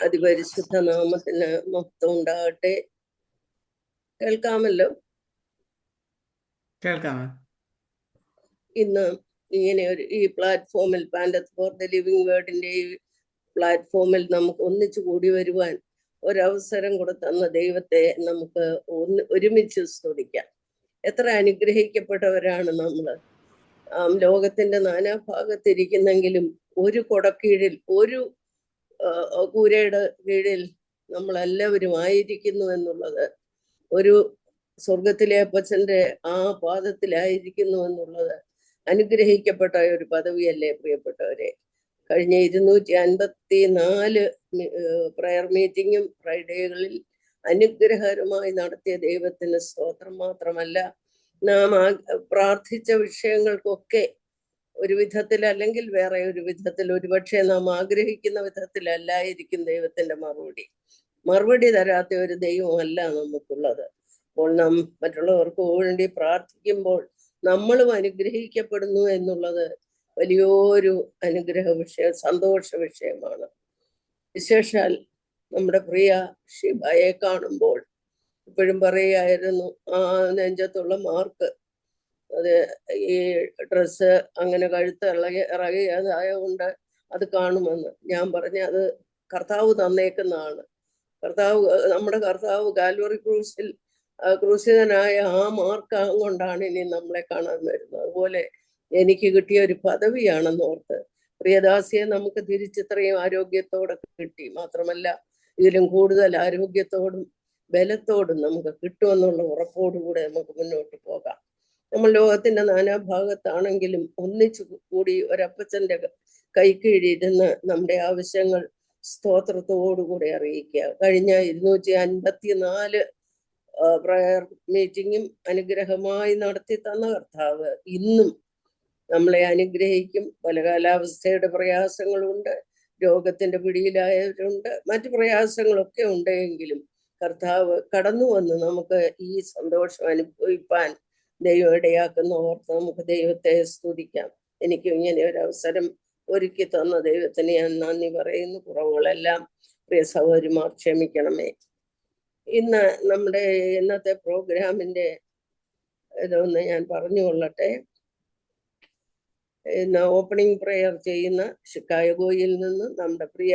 അതിപരിശുദ്ധ നാമത്തിന് മഹത്വം ഉണ്ടാകട്ടെ. കേൾക്കാമല്ലോ? കേൾക്കാം. ഇന്ന് ഇങ്ങനെ ഈ പ്ലാറ്റ്ഫോമിൽ പാൻഡത്ത് ഫോർ ദ ലിവിങ് വേർഡിന്റെ ഈ പ്ലാറ്റ്ഫോമിൽ നമുക്ക് ഒന്നിച്ചു കൂടി വരുവാൻ ഒരവസരം കൊടുത്തന്ന ദൈവത്തെ നമുക്ക് ഒരുമിച്ച് സ്തുതിക്കാം. എത്ര അനുഗ്രഹിക്കപ്പെട്ടവരാണ് നമ്മള്. ലോകത്തിന്റെ നാനാഭാഗത്തിരിക്കുന്നെങ്കിലും ഒരു കൊടക്കീഴിൽ, ഒരു കൂരയുടെ കീഴിൽ നമ്മളെല്ലാവരും ആയിരിക്കുന്നു എന്നുള്ളത്, ഒരു സ്വർഗത്തിലെ അപ്പച്ചന്റെ ആ പാദത്തിലായിരിക്കുന്നു എന്നുള്ളത് അനുഗ്രഹിക്കപ്പെട്ട ഒരു പദവിയല്ലേ പ്രിയപ്പെട്ടവരെ. കഴിഞ്ഞ 254 പ്രയർ മീറ്റിങ്ങും ഫ്രൈഡേകളിൽ അനുഗ്രഹകരമായി നടത്തിയ ദൈവത്തിന് സ്തോത്രം. മാത്രമല്ല, നാം പ്രാർത്ഥിച്ച വിഷയങ്ങൾക്കൊക്കെ ഒരു വിധത്തിൽ അല്ലെങ്കിൽ വേറെ ഒരു വിധത്തിൽ, ഒരുപക്ഷെ നാം ആഗ്രഹിക്കുന്ന വിധത്തിലല്ലായിരിക്കും ദൈവത്തിന്റെ മറുപടി തരാത്ത ഒരു ദൈവമല്ല നമുക്കുള്ളത്. അപ്പോൾ നാം മറ്റുള്ളവർക്ക് വേണ്ടി പ്രാർത്ഥിക്കുമ്പോൾ നമ്മളും അനുഗ്രഹിക്കപ്പെടുന്നു എന്നുള്ളത് വലിയൊരു അനുഗ്രഹ വിഷയം, സന്തോഷ വിഷയമാണ്. വിശേഷാൽ നമ്മുടെ പ്രിയ ഷിബയെ കാണുമ്പോൾ ഇപ്പോഴും പറയുകയായിരുന്നു, ആ നെഞ്ചത്തുള്ള മാർക്ക്, അത് ഈ ഡ്രസ്സ് അങ്ങനെ കഴുത്ത് ഇറങ്ങിയതായ കൊണ്ട് അത് കാണുമെന്ന് ഞാൻ പറഞ്ഞ, അത് കർത്താവ് തന്നേക്കുന്നതാണ്. നമ്മുടെ കർത്താവ് കാൽവറി ക്രൂശിതനായ ആ മാർക്ക് കൊണ്ടാണ് ഇനി നമ്മളെ കാണാൻ വരുന്നത്. അതുപോലെ എനിക്ക് കിട്ടിയ ഒരു പദവിയാണെന്ന് ഓർത്ത് പ്രിയദാസിയെ നമുക്ക് തിരിച്ചിത്രയും ആരോഗ്യത്തോടെ കിട്ടി. മാത്രമല്ല, ഇതിലും കൂടുതൽ ആരോഗ്യത്തോടും ബലത്തോടും നമുക്ക് കിട്ടുമെന്നുള്ള ഉറപ്പോടുകൂടെ നമുക്ക് മുന്നോട്ട് പോകാം. നമ്മൾ ലോകത്തിന്റെ നാനാഭാഗത്താണെങ്കിലും ഒന്നിച്ചു കൂടി ഒരപ്പച്ചന്റെ കൈക്കീഴിരുന്ന് നമ്മുടെ ആവശ്യങ്ങൾ സ്തോത്രത്തോടുകൂടെ അറിയിക്കുക. കഴിഞ്ഞ 254 പ്രയർ മീറ്റിങ്ങും അനുഗ്രഹമായി നടത്തി തന്ന കർത്താവ് ഇന്നും നമ്മളെ അനുഗ്രഹിക്കും. പല കാലാവസ്ഥയുടെ പ്രയാസങ്ങളുണ്ട്, രോഗത്തിന്റെ പിടിയിലായവരുണ്ട്, മറ്റു പ്രയാസങ്ങളൊക്കെ ഉണ്ടെങ്കിലും കർത്താവ് കടന്നു വന്ന് നമുക്ക് ഈ സന്തോഷം അനുഭവിപ്പാൻ ദൈവം ഇടയാക്കുന്ന ഓർത്ത് നമുക്ക് ദൈവത്തെ സ്തുതിക്കാം. എനിക്ക് ഇങ്ങനെ ഒരു അവസരം ഒരുക്കി തന്ന ദൈവത്തിന് ഞാൻ നന്ദി പറയുന്നു. കുറവുകളെല്ലാം പ്രിയ സഹോദരിമാർ ക്ഷമിക്കണമേ. ഇന്ന് നമ്മുടെ ഇന്നത്തെ പ്രോഗ്രാമിന്റെ ഇതൊന്ന് ഞാൻ പറഞ്ഞുകൊള്ളട്ടെ. ഇന്ന് ഓപ്പണിംഗ് പ്രേയർ ചെയ്യുന്ന ഷിക്കാഗോയിൽ നിന്ന് നമ്മുടെ പ്രിയ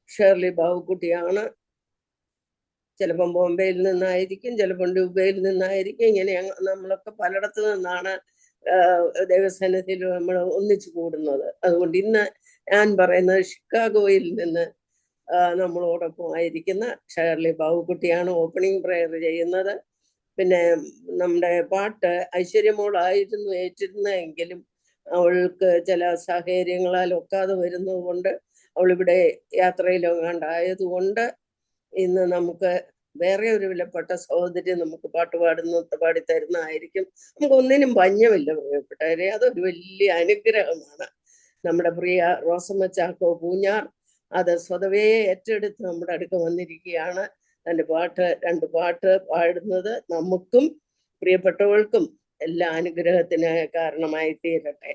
ഷേർലി ബാബുക്കുട്ടിയാണ്. ചിലപ്പം ബോംബെയിൽ നിന്നായിരിക്കും, ചിലപ്പം ഡ്യൂബയിൽ നിന്നായിരിക്കും. ഇങ്ങനെ നമ്മളൊക്കെ പലയിടത്തു നിന്നാണ് ദൈവസന്നിധിയിൽ നമ്മൾ ഒന്നിച്ചു കൂടുന്നത്. അതുകൊണ്ട് ഇന്ന് ഞാൻ പറയുന്നത് ഷിക്കാഗോയിൽ നിന്ന് നമ്മളോടൊപ്പം ആയിരിക്കുന്ന ഷേർലി ബാബുക്കുട്ടിയാണ് ഓപ്പണിംഗ് പ്രേയർ ചെയ്യുന്നത്. പിന്നെ നമ്മുടെ പാട്ട് ഐശ്വര്യമോളായിരുന്നു ഏറ്റിരുന്നെങ്കിലും അവൾക്ക് ചില സാഹചര്യങ്ങളാൽ ഒക്കാതെ വരുന്നത് കൊണ്ട്, അവളിവിടെ യാത്രയിലെങ്ങാണ്ടായതുകൊണ്ട് ഇന്ന് നമുക്ക് വേറെ ഒരു വിലപ്പെട്ട സഹോദരി നമുക്ക് പാടിത്തരുന്നതായിരിക്കും. നമുക്ക് ഒന്നിനും പഞ്ഞമില്ല പ്രിയപ്പെട്ടവരെ, അതൊരു വലിയ അനുഗ്രഹമാണ്. നമ്മുടെ പ്രിയ റോസമ്മ ചാക്കോ പൂഞ്ഞാർ അത് സ്വതവേ ഏറ്റെടുത്ത് നമ്മുടെ അടുക്ക വന്നിരിക്കുകയാണ്. തൻ്റെ 2 പാട്ട് പാടുന്നത് നമുക്കും പ്രിയപ്പെട്ടവൾക്കും എല്ലാ അനുഗ്രഹത്തിന് കാരണമായി തീരട്ടെ.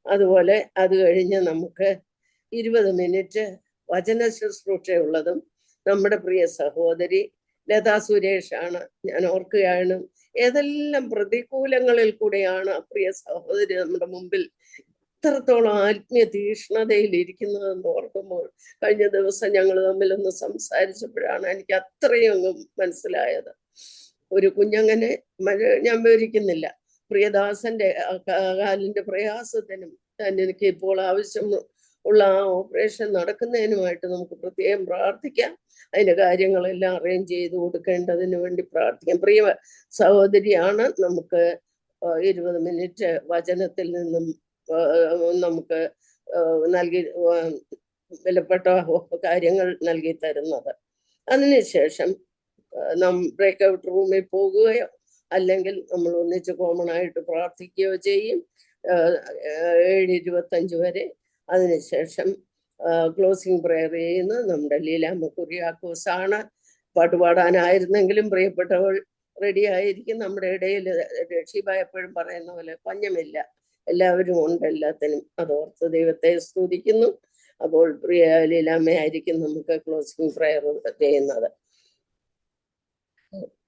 അതുപോലെ അത് കഴിഞ്ഞ് നമുക്ക് 20 മിനിറ്റ് വചന ശുശ്രൂഷയുള്ളതും നമ്മുടെ പ്രിയ സഹോദരി ലതാ സുരേഷാണ്. ഞാൻ ഓർക്കുകയാണ്, ഏതെല്ലാം പ്രതികൂലങ്ങളിൽ കൂടെയാണ് ആ പ്രിയ സഹോദരി നമ്മുടെ മുമ്പിൽ ഇത്രത്തോളം ആത്മീയ തീഷ്ണതയിൽ ഇരിക്കുന്നതെന്ന് ഓർക്കുമ്പോൾ, കഴിഞ്ഞ ദിവസം ഞങ്ങൾ തമ്മിലൊന്ന് സംസാരിച്ചപ്പോഴാണ് എനിക്ക് അത്രയും അങ്ങ് മനസ്സിലായത്. ഒരു കുഞ്ഞങ്ങനെ ഞാൻ വിവരിക്കുന്നില്ല, പ്രിയദാസന്റെ കാലിന്റെ പ്രയാസത്തിനും എനിക്ക് ഇപ്പോൾ ആവശ്യം ഉള്ള ആ ഓപ്പറേഷൻ നടക്കുന്നതിനുമായിട്ട് നമുക്ക് പ്രത്യേകം പ്രാർത്ഥിക്കാം. അതിന്റെ കാര്യങ്ങളെല്ലാം അറേഞ്ച് ചെയ്ത് കൊടുക്കേണ്ടതിന് വേണ്ടി പ്രാർത്ഥിക്കാം. പ്രിയ സഹോദരിയാണ് നമുക്ക് 20 മിനിറ്റ് വചനത്തിൽ നിന്നും നമുക്ക് നൽകി വിലപ്പെട്ട കാര്യങ്ങൾ നൽകി തരുന്നത്. അതിനുശേഷം നാം ബ്രേക്ക്ഔട്ട് റൂമിൽ പോകുകയോ അല്ലെങ്കിൽ നമ്മൾ ഒന്നിച്ച് കോമൺ ആയിട്ട് പ്രാർത്ഥിക്കുകയോ ചെയ്യും 7:25 വരെ. അതിനുശേഷം ക്ലോസിംഗ് പ്രയർ ചെയ്യുന്ന നമ്മുടെ ലീലാമ്മ കുര്യാക്കോസാണ്. പാട്ടുപാടാനായിരുന്നെങ്കിലും പ്രിയപ്പെട്ടവൾ റെഡി ആയിരിക്കും. നമ്മുടെ ഇടയിൽ ഷീബ എപ്പോഴും പറയുന്ന പോലെ പഞ്ഞമില്ല, എല്ലാവരും ഉണ്ട് എല്ലാത്തിനും. അതോർത്ത് ദൈവത്തെ സ്തുതിക്കുന്നു. അപ്പോൾ പ്രിയ ലീലാമ്മയായിരിക്കും നമുക്ക് ക്ലോസിംഗ് പ്രയർ ചെയ്യുന്നത്.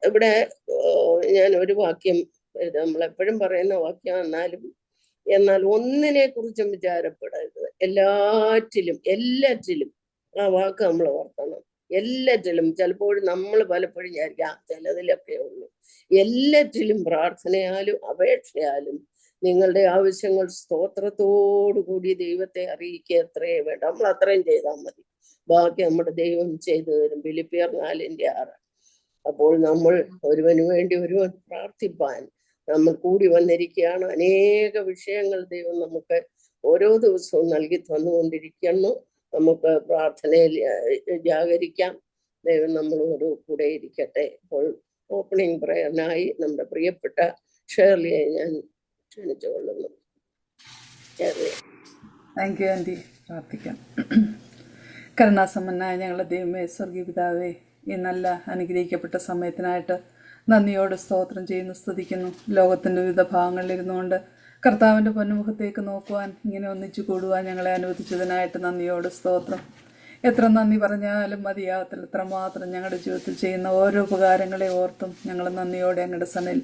ഇവിടെ ഞാൻ ഒരു വാക്യം നമ്മളെപ്പോഴും പറയുന്ന വാക്യം, എന്നാൽ ഒന്നിനെ കുറിച്ചും വിചാരപ്പെടരുത്, എല്ലാറ്റിലും ആ വാക്ക് നമ്മൾ ഓർക്കണം. എല്ലാറ്റിലും. ചിലപ്പോഴും നമ്മൾ പലപ്പോഴും വിചാരിക്കാം ചിലതിലൊക്കെ ഉള്ളൂ. എല്ലാറ്റിലും പ്രാർത്ഥനയാലും അപേക്ഷയാലും നിങ്ങളുടെ ആവശ്യങ്ങൾ സ്തോത്രത്തോടു കൂടി ദൈവത്തെ അറിയിക്കുക. എത്രയേ വേണ്ട, നമ്മൾ അത്രയും ചെയ്താൽ മതി. ബാക്കി നമ്മുടെ ദൈവം ചെയ്തു തരും. ഫിലിപ്പിയർ 4:6. അപ്പോൾ നമ്മൾ ഒരുവന് വേണ്ടി ഒരുവൻ പ്രാർത്ഥിപ്പാൻ നമ്മൾ കൂടി വന്നിരിക്കുകയാണ്. അനേക വിഷയങ്ങൾ ദൈവം നമുക്ക് ഓരോ ദിവസവും നൽകി തന്നുകൊണ്ടിരിക്കുന്നു. നമുക്ക് പ്രാർത്ഥനയിൽ ജാഗരിക്കാം. ദൈവം നമ്മളോട് കൂടെ ഇരിക്കട്ടെ. അപ്പോൾ ഓപ്പണിംഗ് പ്രയറിനായി നമ്മുടെ പ്രിയപ്പെട്ട ഷേർലിയെ ഞാൻ ക്ഷണിച്ചുകൊള്ളുന്നു. Thank you aunty. പ്രാർത്ഥിക്കാം. കരുണാസമ്പന്നായ ഞങ്ങളുടെ ദൈവമേ, സ്വർഗീയ പിതാവേ, ഈ നല്ല അനുഗ്രഹിക്കപ്പെട്ട സമയത്തിനായിട്ട് നന്ദിയോട് സ്തോത്രം ചെയ്യുന്നു, സ്തുതിക്കുന്നു. ലോകത്തിൻ്റെ വിവിധ ഭാഗങ്ങളിലിരുന്നുകൊണ്ട് കർത്താവിൻ്റെ പൊന്നുമുഖത്തേക്ക് നോക്കുവാൻ, ഇങ്ങനെ ഒന്നിച്ചു കൂടുവാൻ ഞങ്ങളെ അനുവദിച്ചതിനായിട്ട് നന്ദിയോട് സ്തോത്രം. എത്ര നന്ദി പറഞ്ഞാലും മതിയാകത്തില്ല. എത്രമാത്രം ഞങ്ങളുടെ ജീവിതത്തിൽ ചെയ്യുന്ന ഓരോ ഉപകാരങ്ങളെ ഓർത്തും ഞങ്ങൾ നന്ദിയോടെ ഞങ്ങളുടെ സന്നിൽ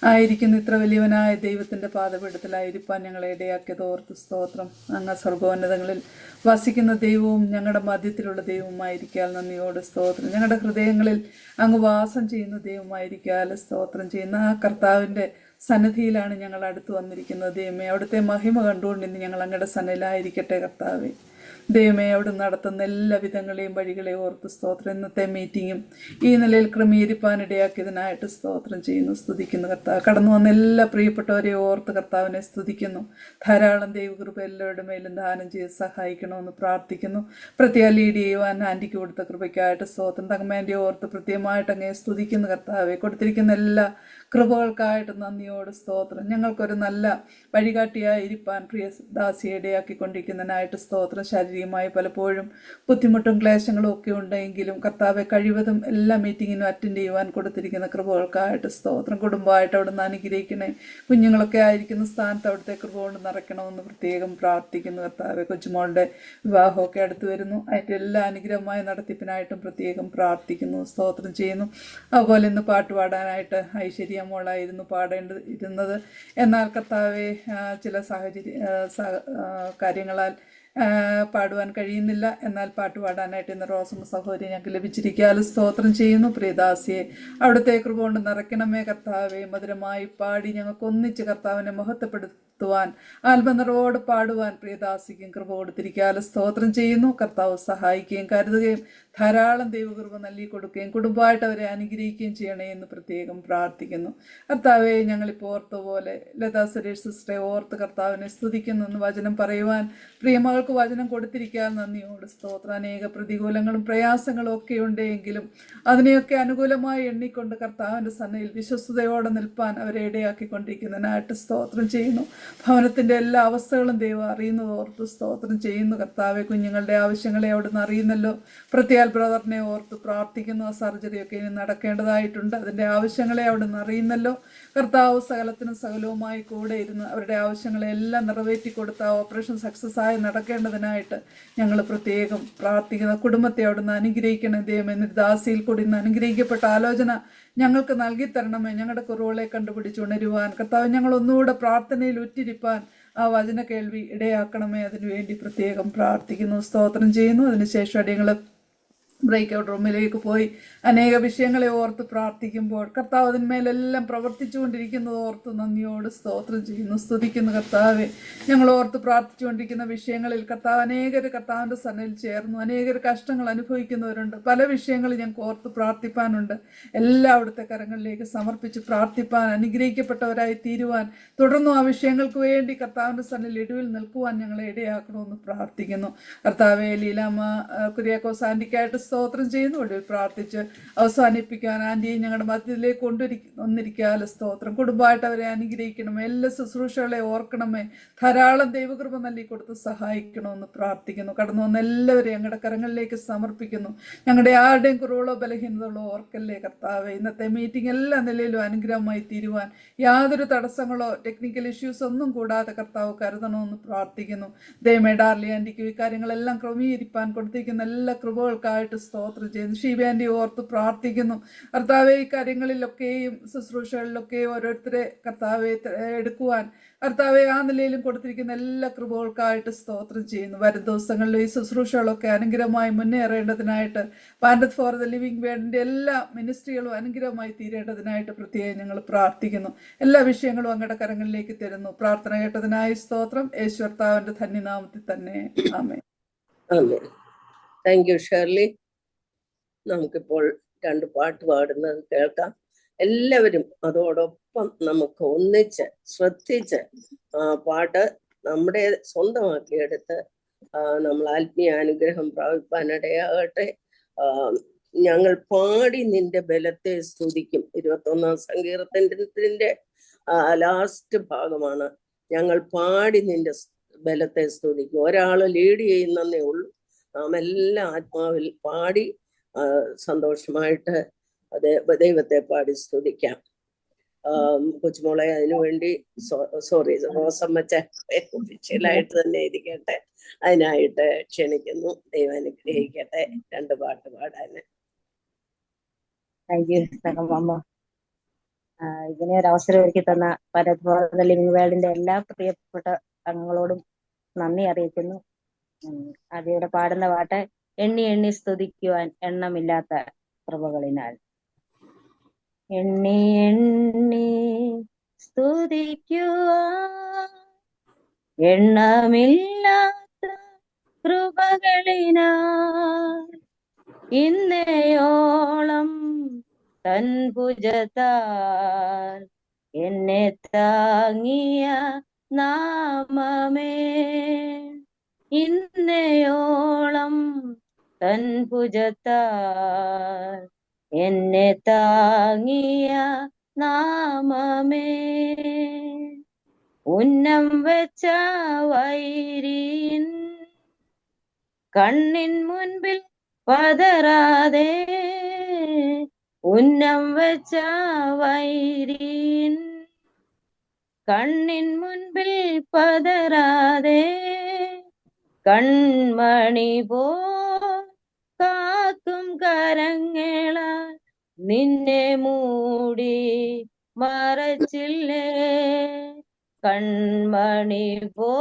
ആയിരിക്കുന്നു. ഇത്ര വലിയവനായ ദൈവത്തിൻ്റെ പാദപീഠത്തിലായിരിക്കാൻ ഞങ്ങളെ ഇടയാക്കിയത് ഓർത്ത് സ്തോത്രം. അങ്ങ് സ്വർഗോന്നതങ്ങളിൽ വസിക്കുന്ന ദൈവവും ഞങ്ങളുടെ മധ്യത്തിലുള്ള ദൈവവുമായിരിക്കാൽ നന്ദിയോട് സ്തോത്രം. ഞങ്ങളുടെ ഹൃദയങ്ങളിൽ അങ്ങ് വാസം ചെയ്യുന്ന ദൈവമായിരിക്കാൽ സ്തോത്രം ചെയ്യുന്ന ആ കർത്താവിൻ്റെ സന്നിധിയിലാണ് ഞങ്ങൾ അടുത്ത് വന്നിരിക്കുന്നത്. ദൈവമേ, അവിടുത്തെ മഹിമ കണ്ടുകൊണ്ട് ഇന്ന് ഞങ്ങൾ അങ്ങയുടെ സന്നിധിയിലായിരിക്കട്ടെ. കർത്താവേ, ദൈവമേ, അവിടെ നടത്തുന്ന എല്ലാ വിധങ്ങളെയും വഴികളെയും ഓർത്ത് സ്തോത്രം. ഇന്നത്തെ മീറ്റിങ്ങും ഈ നിലയിൽ ക്രമീകരിപ്പാനിടയാക്കിയതിനായിട്ട് സ്തോത്രം ചെയ്യുന്നു, സ്തുതിക്കുന്നു. കർത്താവ് കടന്നു വന്ന എല്ലാ പ്രിയപ്പെട്ടവരെയും ഓർത്ത് കർത്താവിനെ സ്തുതിക്കുന്നു. ധാരാളം ദൈവകൃപ എല്ലാവരുടെ മേലും ദാനം ചെയ്ത് സഹായിക്കണമെന്ന് പ്രാർത്ഥിക്കുന്നു. പ്രത്യേകം ലീഡ് ചെയ്യുവാൻ ആൻറ്റിക്ക് കൊടുത്ത കൃപയ്ക്കായിട്ട് സ്തോത്രം. തങ്ങമ്മേൻ്റെ ഓർത്ത് പ്രത്യേകമായിട്ട് അങ്ങേ സ്തുതിക്കുന്നു. കർത്താവെ, കൊടുത്തിരിക്കുന്ന എല്ലാ കൃപകൾക്കായിട്ട് നന്ദിയോട് സ്തോത്രം. ഞങ്ങൾക്കൊരു നല്ല വഴികാട്ടിയായിരിക്കാൻ പ്രിയ ദാസിയെ ഇടയാക്കിക്കൊണ്ടിരിക്കുന്നതിനായിട്ട് സ്തോത്രം. ശാരീരികമായി പലപ്പോഴും ബുദ്ധിമുട്ടും ക്ലേശങ്ങളും ഒക്കെ ഉണ്ടെങ്കിലും കർത്താവെ, കഴിവതും എല്ലാ മീറ്റിങ്ങിനും അറ്റൻഡ് ചെയ്യുവാൻ കൊടുത്തിരിക്കുന്ന കൃപകൾക്കായിട്ട് സ്തോത്രം. കുടുംബമായിട്ട് അവിടെ നിന്ന് അനുഗ്രഹിക്കണേ. കുഞ്ഞുങ്ങളൊക്കെ ആയിരിക്കുന്ന സ്ഥാനത്ത് അവിടുത്തെ കൃപ കൊണ്ട് നിറയ്ക്കണമെന്ന് പ്രത്യേകം പ്രാർത്ഥിക്കുന്നു. കർത്താവെ, കൊച്ചുമോളുടെ വിവാഹമൊക്കെ അടുത്ത് വരുന്നു. അതിൻ്റെ എല്ലാ അനുഗ്രഹമായ നടത്തിപ്പിനായിട്ടും പ്രത്യേകം പ്രാർത്ഥിക്കുന്നു, സ്തോത്രം ചെയ്യുന്നു. അതുപോലെ ഇന്ന് പാട്ട് പാടാനായിട്ട് ഐശ്വര്യ മോളായിരുന്നു പാടേണ്ടിയിരുന്നത്. എന്നാൽ കർത്താവെ, ചില കാര്യങ്ങളാൽ പാടുവാൻ കഴിയുന്നില്ല. എന്നാൽ പാട്ട് പാടാനായിട്ട് ഇന്ന് റോസമ്മ സഹോദരി ഞങ്ങൾക്ക് ലഭിച്ചിരിക്കാലും സ്തോത്രം ചെയ്യുന്നു. പ്രിയദാസിയെ അവിടുത്തെ കൃപ കൊണ്ട് നിറയ്ക്കണമേ. കർത്താവെ, മധുരമായി പാടി ഞങ്ങൾക്ക് ഒന്നിച്ച് കർത്താവിനെ മഹത്വപ്പെടുത്തുവാൻ ആത്മനിറവോട് പാടുവാൻ പ്രിയദാസിക്കും കൃപ കൊടുത്തിരിക്കാലും സ്തോത്രം ചെയ്യുന്നു. കർത്താവ് സഹായിക്കുകയും കരുതുകയും ധാരാളം ദൈവകൃപ നൽകി കൊടുക്കുകയും കുടുംബമായിട്ട് അവരെ അനുഗ്രഹിക്കുകയും ചെയ്യണേ എന്ന് പ്രത്യേകം പ്രാർത്ഥിക്കുന്നു. കർത്താവെ, ഞങ്ങളിപ്പോൾ ഓർത്ത പോലെ ലതാ സുരേഷ് സിസ്റ്ററെ ഓർത്ത് കർത്താവിനെ സ്തുതിക്കുന്നു. എന്ന് വചനം പറയുവാൻ പ്രിയമകൾക്ക് വചനം കൊടുത്തിരിക്കാൻ നന്ദിയോട് സ്തോത്രം. അനേക പ്രതികൂലങ്ങളും പ്രയാസങ്ങളും ഒക്കെ ഉണ്ടെങ്കിലും അതിനെയൊക്കെ അനുകൂലമായി എണ്ണിക്കൊണ്ട് കർത്താവിൻ്റെ സന്നയിൽ വിശ്വസ്തയോടെ നിൽപ്പാൻ അവരെ ഇടയാക്കിക്കൊണ്ടിരിക്കുന്നതിനായിട്ട് സ്തോത്രം ചെയ്യുന്നു. ഭവനത്തിൻ്റെ എല്ലാ അവസ്ഥകളും ദൈവം അറിയുന്നത് ഓർത്ത് സ്തോത്രം ചെയ്യുന്നു. കർത്താവെ, കുഞ്ഞുങ്ങളുടെ ആവശ്യങ്ങളെ അവിടുന്ന് അറിയുന്നല്ലോ. പ്രത്യേക ബ്രദറിനെ ഓർത്ത് പ്രാർത്ഥിക്കുന്നു. ആ സർജറിയൊക്കെ ഇനി നടക്കേണ്ടതായിട്ടുണ്ട്. അതിൻ്റെ ആവശ്യങ്ങളെ അവിടുന്ന് അറിയുന്നല്ലോ. കർത്താവ് സകലത്തിനും സകലവുമായി കൂടെ ഇരുന്ന് അവരുടെ ആവശ്യങ്ങളെല്ലാം നിറവേറ്റി കൊടുത്ത ഓപ്പറേഷൻ സക്സസ് ആയി നടക്കേണ്ടതിനായിട്ട് ഞങ്ങൾ പ്രത്യേകം പ്രാർത്ഥിക്കുന്ന കുടുംബത്തെ അവിടുന്ന് അനുഗ്രഹിക്കണം. ദൈവമേ, ദാസിയിൽ കൂടി ഇന്ന് അനുഗ്രഹിക്കപ്പെട്ട ആലോചന ഞങ്ങൾക്ക് നൽകി തരണമേ. ഞങ്ങളുടെ കുറവുകളെ കണ്ടുപിടിച്ചുണരുവാൻ കർത്താവ് ഞങ്ങൾ ഒന്നുകൂടെ പ്രാർത്ഥനയിൽ ഉറ്റിരിപ്പാൻ ആ വചന കേൾവി ഇടയാക്കണമേ. അതിനുവേണ്ടി പ്രത്യേകം പ്രാർത്ഥിക്കുന്നു, സ്തോത്രം ചെയ്യുന്നു. അതിനുശേഷം അടിയങ്ങൾ ബ്രേക്ക് ഔട്ട് റൂമിലേക്ക് പോയി അനേക വിഷയങ്ങളെ ഓർത്ത് പ്രാർത്ഥിക്കുമ്പോൾ കർത്താവ് അതിന്മേലെല്ലാം പ്രവർത്തിച്ചുകൊണ്ടിരിക്കുന്നത് ഓർത്ത് നന്ദിയോട് സ്തോത്രം ചെയ്യുന്നു, സ്തുതിക്കുന്നു. കർത്താവെ, ഞങ്ങൾ ഓർത്ത് പ്രാർത്ഥിച്ചുകൊണ്ടിരിക്കുന്ന വിഷയങ്ങളിൽ കർത്താവ് അനേകർ കർത്താവിൻ്റെ സന്നിധിയിൽ ചേർന്നു. അനേകർ കഷ്ടങ്ങൾ അനുഭവിക്കുന്നവരുണ്ട്. പല വിഷയങ്ങളും ഞങ്ങൾക്ക് ഓർത്ത് പ്രാർത്ഥിപ്പാനുണ്ട്. എല്ലാം അവിടുത്തെ കരങ്ങളിലേക്ക് സമർപ്പിച്ച് പ്രാർത്ഥിപ്പാൻ, അനുഗ്രഹിക്കപ്പെട്ടവരായി തീരുവാൻ, തുടർന്നും ആ വിഷയങ്ങൾക്ക് വേണ്ടി കർത്താവിൻ്റെ സന്നിധിയിൽ ഇടിവിൽ നിൽക്കുവാൻ ഞങ്ങളെ ഇടയാക്കണമെന്ന് പ്രാർത്ഥിക്കുന്നു. കർത്താവെ, ലീലാമ്മ കുര്യാക്കോസ് ആൻറ്റിക്കായിട്ട് സ്തോത്രം ചെയ്യുന്നു. ഒടുവിൽ പ്രാർത്ഥിച്ച് അവസാനിപ്പിക്കാൻ ആൻറ്റിയെ ഞങ്ങളുടെ മധ്യത്തിലേക്ക് വന്നിരിക്കാതെ സ്തോത്രം. കുടുംബമായിട്ട് അവരെ അനുഗ്രഹിക്കണമേ, എല്ലാ ശുശ്രൂഷകളെ ഓർക്കണമേ, ധാരാളം ദൈവകൃപ നൽകി കൊടുത്ത് സഹായിക്കണമെന്ന് പ്രാർത്ഥിക്കുന്നു. കടന്നു വന്ന എല്ലാവരെയും ഞങ്ങളുടെ കരങ്ങളിലേക്ക് സമർപ്പിക്കുന്നു. ഞങ്ങളുടെ ആരുടെയും കുറവുകളോ ബലഹീനതകളോ ഓർക്കല്ലേ കർത്താവേ. ഇന്നത്തെ മീറ്റിംഗ് എല്ലാ നിലയിലും അനുഗ്രഹമായി തീരുവാൻ യാതൊരു തടസ്സങ്ങളോ ടെക്നിക്കൽ ഇഷ്യൂസ് ഒന്നും കൂടാതെ കർത്താവ് കരുതണമെന്ന് പ്രാർത്ഥിക്കുന്നു. ദൈവമേ, ഡാർലി ആൻറ്റിക്ക് ഈ കാര്യങ്ങളെല്ലാം ക്രമീകരിപ്പാൻ കൊടുത്തിരിക്കുന്ന എല്ലാ കൃപകൾക്കായിട്ട് സ്തോത്രം ചെയ്യുന്നു. ഷീബ ആൻറ്റി ഓർത്ത് പ്രാർത്ഥിക്കുന്നു. കർത്താവെ, ഈ കാര്യങ്ങളിലൊക്കെയും ശുശ്രൂഷകളിലൊക്കെയും ഓരോരുത്തരെ കർത്താവെ എടുക്കുവാൻ കർത്താവെ ആ നിലയിലും കൊടുത്തിരിക്കുന്ന എല്ലാ കൃപകൾക്കായിട്ട് സ്തോത്രം ചെയ്യുന്നു. വരും ദിവസങ്ങളിൽ ഈ ശുശ്രൂഷകളൊക്കെ അനുഗ്രഹമായി മുന്നേറേണ്ടതിനായിട്ട് പാൻഡത്ത് ഫോർ ദ ലിവിംഗ് വേൾഡിൻ്റെ എല്ലാ മിനിസ്ട്രികളും അനുഗ്രഹമായി തീരേണ്ടതിനായിട്ട് പ്രത്യേകം ഞങ്ങൾ പ്രാർത്ഥിക്കുന്നു. എല്ലാ വിഷയങ്ങളും അങ്ങയുടെ കരങ്ങളിലേക്ക് തരുന്നു. പ്രാർത്ഥന കേട്ടതിനായി സ്തോത്രം. യേശു കർത്താവിന്റെ ധന്യനാമത്തിൽ തന്നെ ആമേൻ. ആമേൻ. Thank you Shirley. നമുക്കിപ്പോൾ 2 പാട്ട് പാടുന്നത് കേൾക്കാം. എല്ലാവരും അതോടൊപ്പം നമുക്ക് ഒന്നിച്ച് ശ്രദ്ധിച്ച് ആ പാട്ട് നമ്മുടെ സ്വന്തമാക്കിയെടുത്ത് നമ്മൾ ആത്മീയ അനുഗ്രഹം പ്രാപിപ്പാനിടയാകട്ടെ. ഞങ്ങൾ പാടി നിന്റെ ബലത്തെ സ്തുതിക്കും. 21-ാം സങ്കീർത്തനത്തിന്റെ ലാസ്റ്റ് ഭാഗമാണ്. ഞങ്ങൾ പാടി നിന്റെ ബലത്തെ സ്തുതിക്കും. ഒരാൾ ലീഡ് ചെയ്യുന്നേ ഉള്ളൂ. നാം എല്ലാം ആത്മാവിൽ പാടി സന്തോഷമായിട്ട് ദൈവത്തെ പാടി സ്തുതിക്കാം. കൊച്ചുമോളെ അതിനുവേണ്ടി സോറി റോസമ്മച്ച ഒഫീഷ്യലായിട്ട് തന്നെ ഇരിക്കട്ടെ, അതിനായിട്ട് ക്ഷണിക്കുന്നു. ദൈവം അനുഗ്രഹിക്കട്ടെ 2 പാട്ട് പാടാന്. താങ്ക് യു അമ്മ. ഇങ്ങനെ ഒരു അവസരം ഒരുക്കി തന്ന പാൻഡത്ത് ഫോർ ദ ലിവിംഗ് വേൾഡിന്റെ എല്ലാ പ്രിയപ്പെട്ട അംഗങ്ങളോടും നന്ദി അറിയിക്കുന്നു. ആദ്യയുടെ പാടുന്ന പാട്ട് എണ്ണി എണ്ണി സ്തുതിക്കുവാൻ എണ്ണമില്ലാത്ത കൃപകളിനാൽ. എണ്ണി എണ്ണി സ്തുതിക്കുവാൻ എണ്ണമില്ലാത്ത കൃപകളിനാൽ ഇന്നയോളം തൻ ഭുജത്താൽ എന്നെ താങ്ങിയ നാമമേ, ഇന്നയോളം തൻ ഭുജത്താൽ എന്നെ താങ്ങിയ നാമമേ, ഉന്നം വെച്ച വൈരിൻ കണ്ണിൻ മുൻപിൽ പതറാതെ, ഉന്നം വെച്ച വൈരിൻ കണ്ണിൻ മുൻപിൽ പതറാതെ, കൺമണി പോ കാക്കും കരങ്ങളാൽ നിന്നെ മൂടി മറച്ചില്ലേ, കൺമണി പോ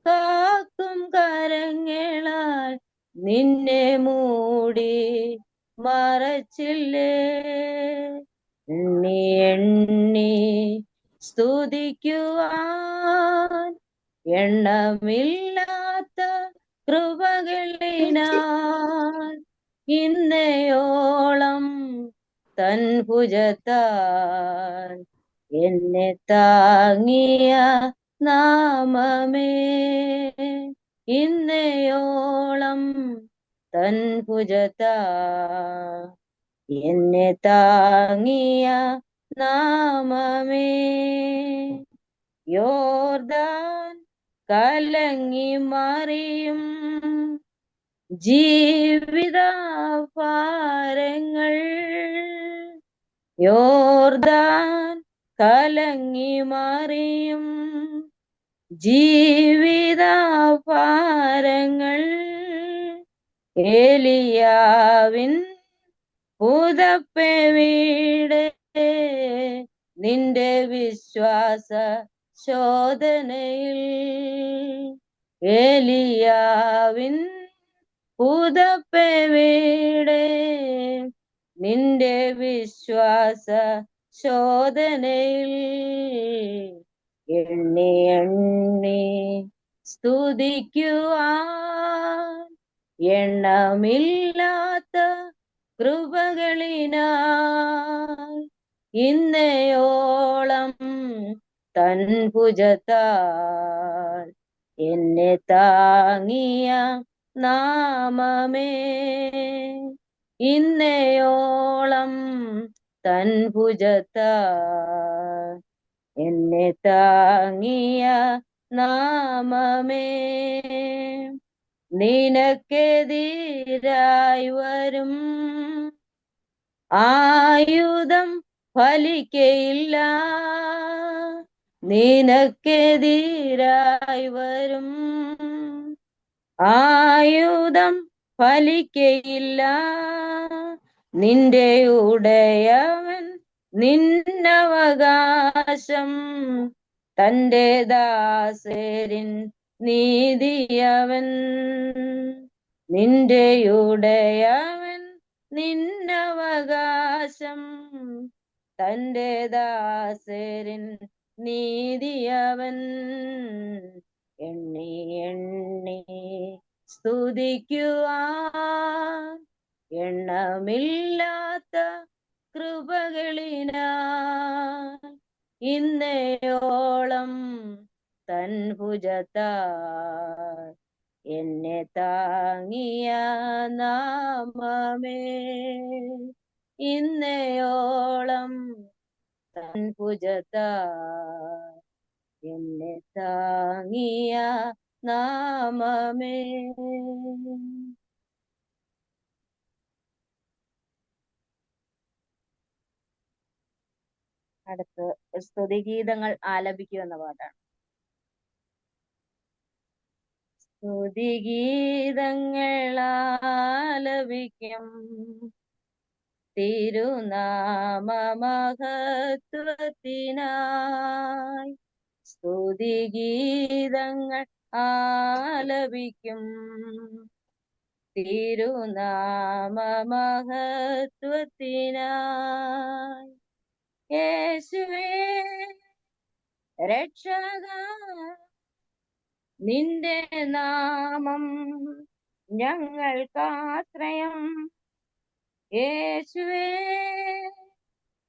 കാക്കും കരങ്ങളാൽ നിന്നെ മൂടി മറച്ചില്ലേ. എണ്ണി എണ്ണി സ്തുതിക്കുവാൻ എണ്ണമില്ലാത്ത കൃപകളിനാൽ ഇന്നയോളം തൻ ഭുജത്താൽ എന്നെ താങ്ങിയ നാമമേ, ഇന്നയോളം തൻ ഭുജത്താൽ എന്നെ താങ്ങിയ നാമമേ. യോർദാൻ കലങ്ങി മറിയും ജീവിതഭാരങ്ങൾ, യോർദാൻ കലങ്ങി മറിയും ജീവിതഭാരങ്ങൾ, ഏലിയാവിൻ പുതപ്പെവിടെ നിന്റെ വിശ്വാസ ശോധനയിൽ, ഏലിയാവിൻ പുതപ്പെവിടെ നിന്റെ വിശ്വാസ ശോധനയിൽ, എണ്ണി എണ്ണി സ്തുതിക്കുവാൻ എണ്ണമില്ലാത്ത കൃപകളിനാൽ ഇന്നയോളം തൻ ഭുജത്താൽ എന്നെ താങ്ങിയ നാമമേ, ഇന്നയോളം തൻ ഭുജത്താ എന്നെ താങ്ങിയ നാമമേ, നിനക്കെതിരായി വരും ആയുധം ഫലിക്കയില്ല, നിനക്കെതിരായി വരും ആയുധം ഫലിക്കയില്ല. നിന്റെ ഉടയവൻ നിന്നവകാശം, തന്റെ ദാസരിൻ നീതിയവൻ. നിന്റെ ഉടയവൻ നിന്നവകാശം, തന്റെ ദാസരിൻ നീതിയവൻ. എണ്ണി എണ്ണി സ്തുതിക്കുവാൻ എണ്ണമില്ലാത്ത കൃപകളിനാൽ ഇന്നയോളം തൻ ഭുജത്താൽ എന്നെ താങ്ങിയ നാമമേ, ഇന്നയോളം തൻ ഭുജത്താൽ എന്നെ താങ്ങിയ നാമമേ. അടുത്ത് സ്തുതിഗീതങ്ങൾ ആലപിക്കുമെന്ന പാട്ടാണ്. സ്തുതിഗീതങ്ങൾ ആലപിക്കും തിരുനാമമഹത്വത്തിനായി, സ്തുതിഗീതങ്ങൾ ആലപിക്കും തിരുനാമമഹത്വത്തിനായി. യേശുവേ രക്ഷക, നിന്റെ നാമം ഞങ്ങൾക്കാശ്രയം. യേശുവേ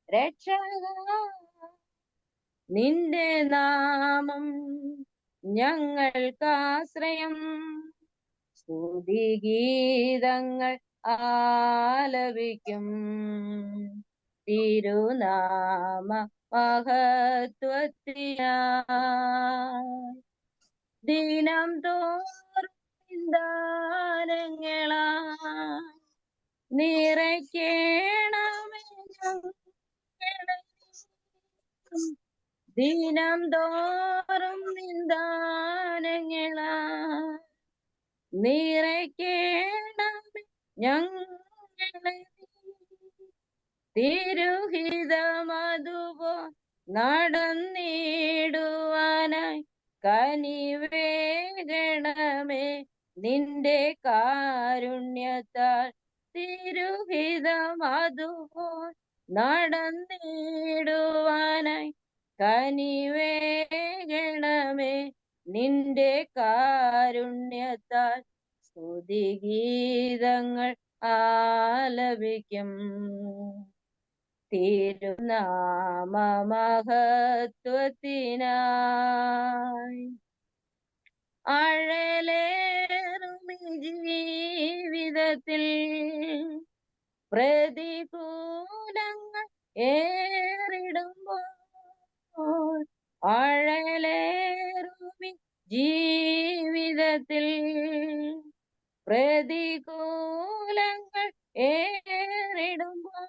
രക്ഷക, നിന്റെ നാമം ഞങ്ങൾക്കാശ്രയം. സ്തുതിഗീതങ്ങൾ ആലപിക്കും തിരുനാമ മഹത്വത്തിനായി. ദിനം തോറും ദാനങ്ങളായി നിറയ്ക്കണമേ ഞങ്ങളെ. ദിനം തോറും ദാനങ്ങളായി നിറയ്ക്കണമേ ഞങ്ങളെ. തിരുഹിതമതുപോ നടന്നിടുവാനായി കനിവേകണമേ നിന്റെ കാരുണ്യത്താൽ. തിരുഹിതമതുപോ നടന്നിടുവാനായി കനിവേകണമേ നിന്റെ കാരുണ്യത്താൽ. സ്തുതിഗീതങ്ങൾ ആലപിക്കും തിരുനാമമഹത്വത്തിനായി. അഴലേറും ജീവിതത്തിൽ പ്രതികൂലങ്ങൾ ഏറിടുമ്പോൾ, അഴലേറും ജീവിതത്തിൽ പ്രതികൂലങ്ങൾ ഏറിടുമ്പോൾ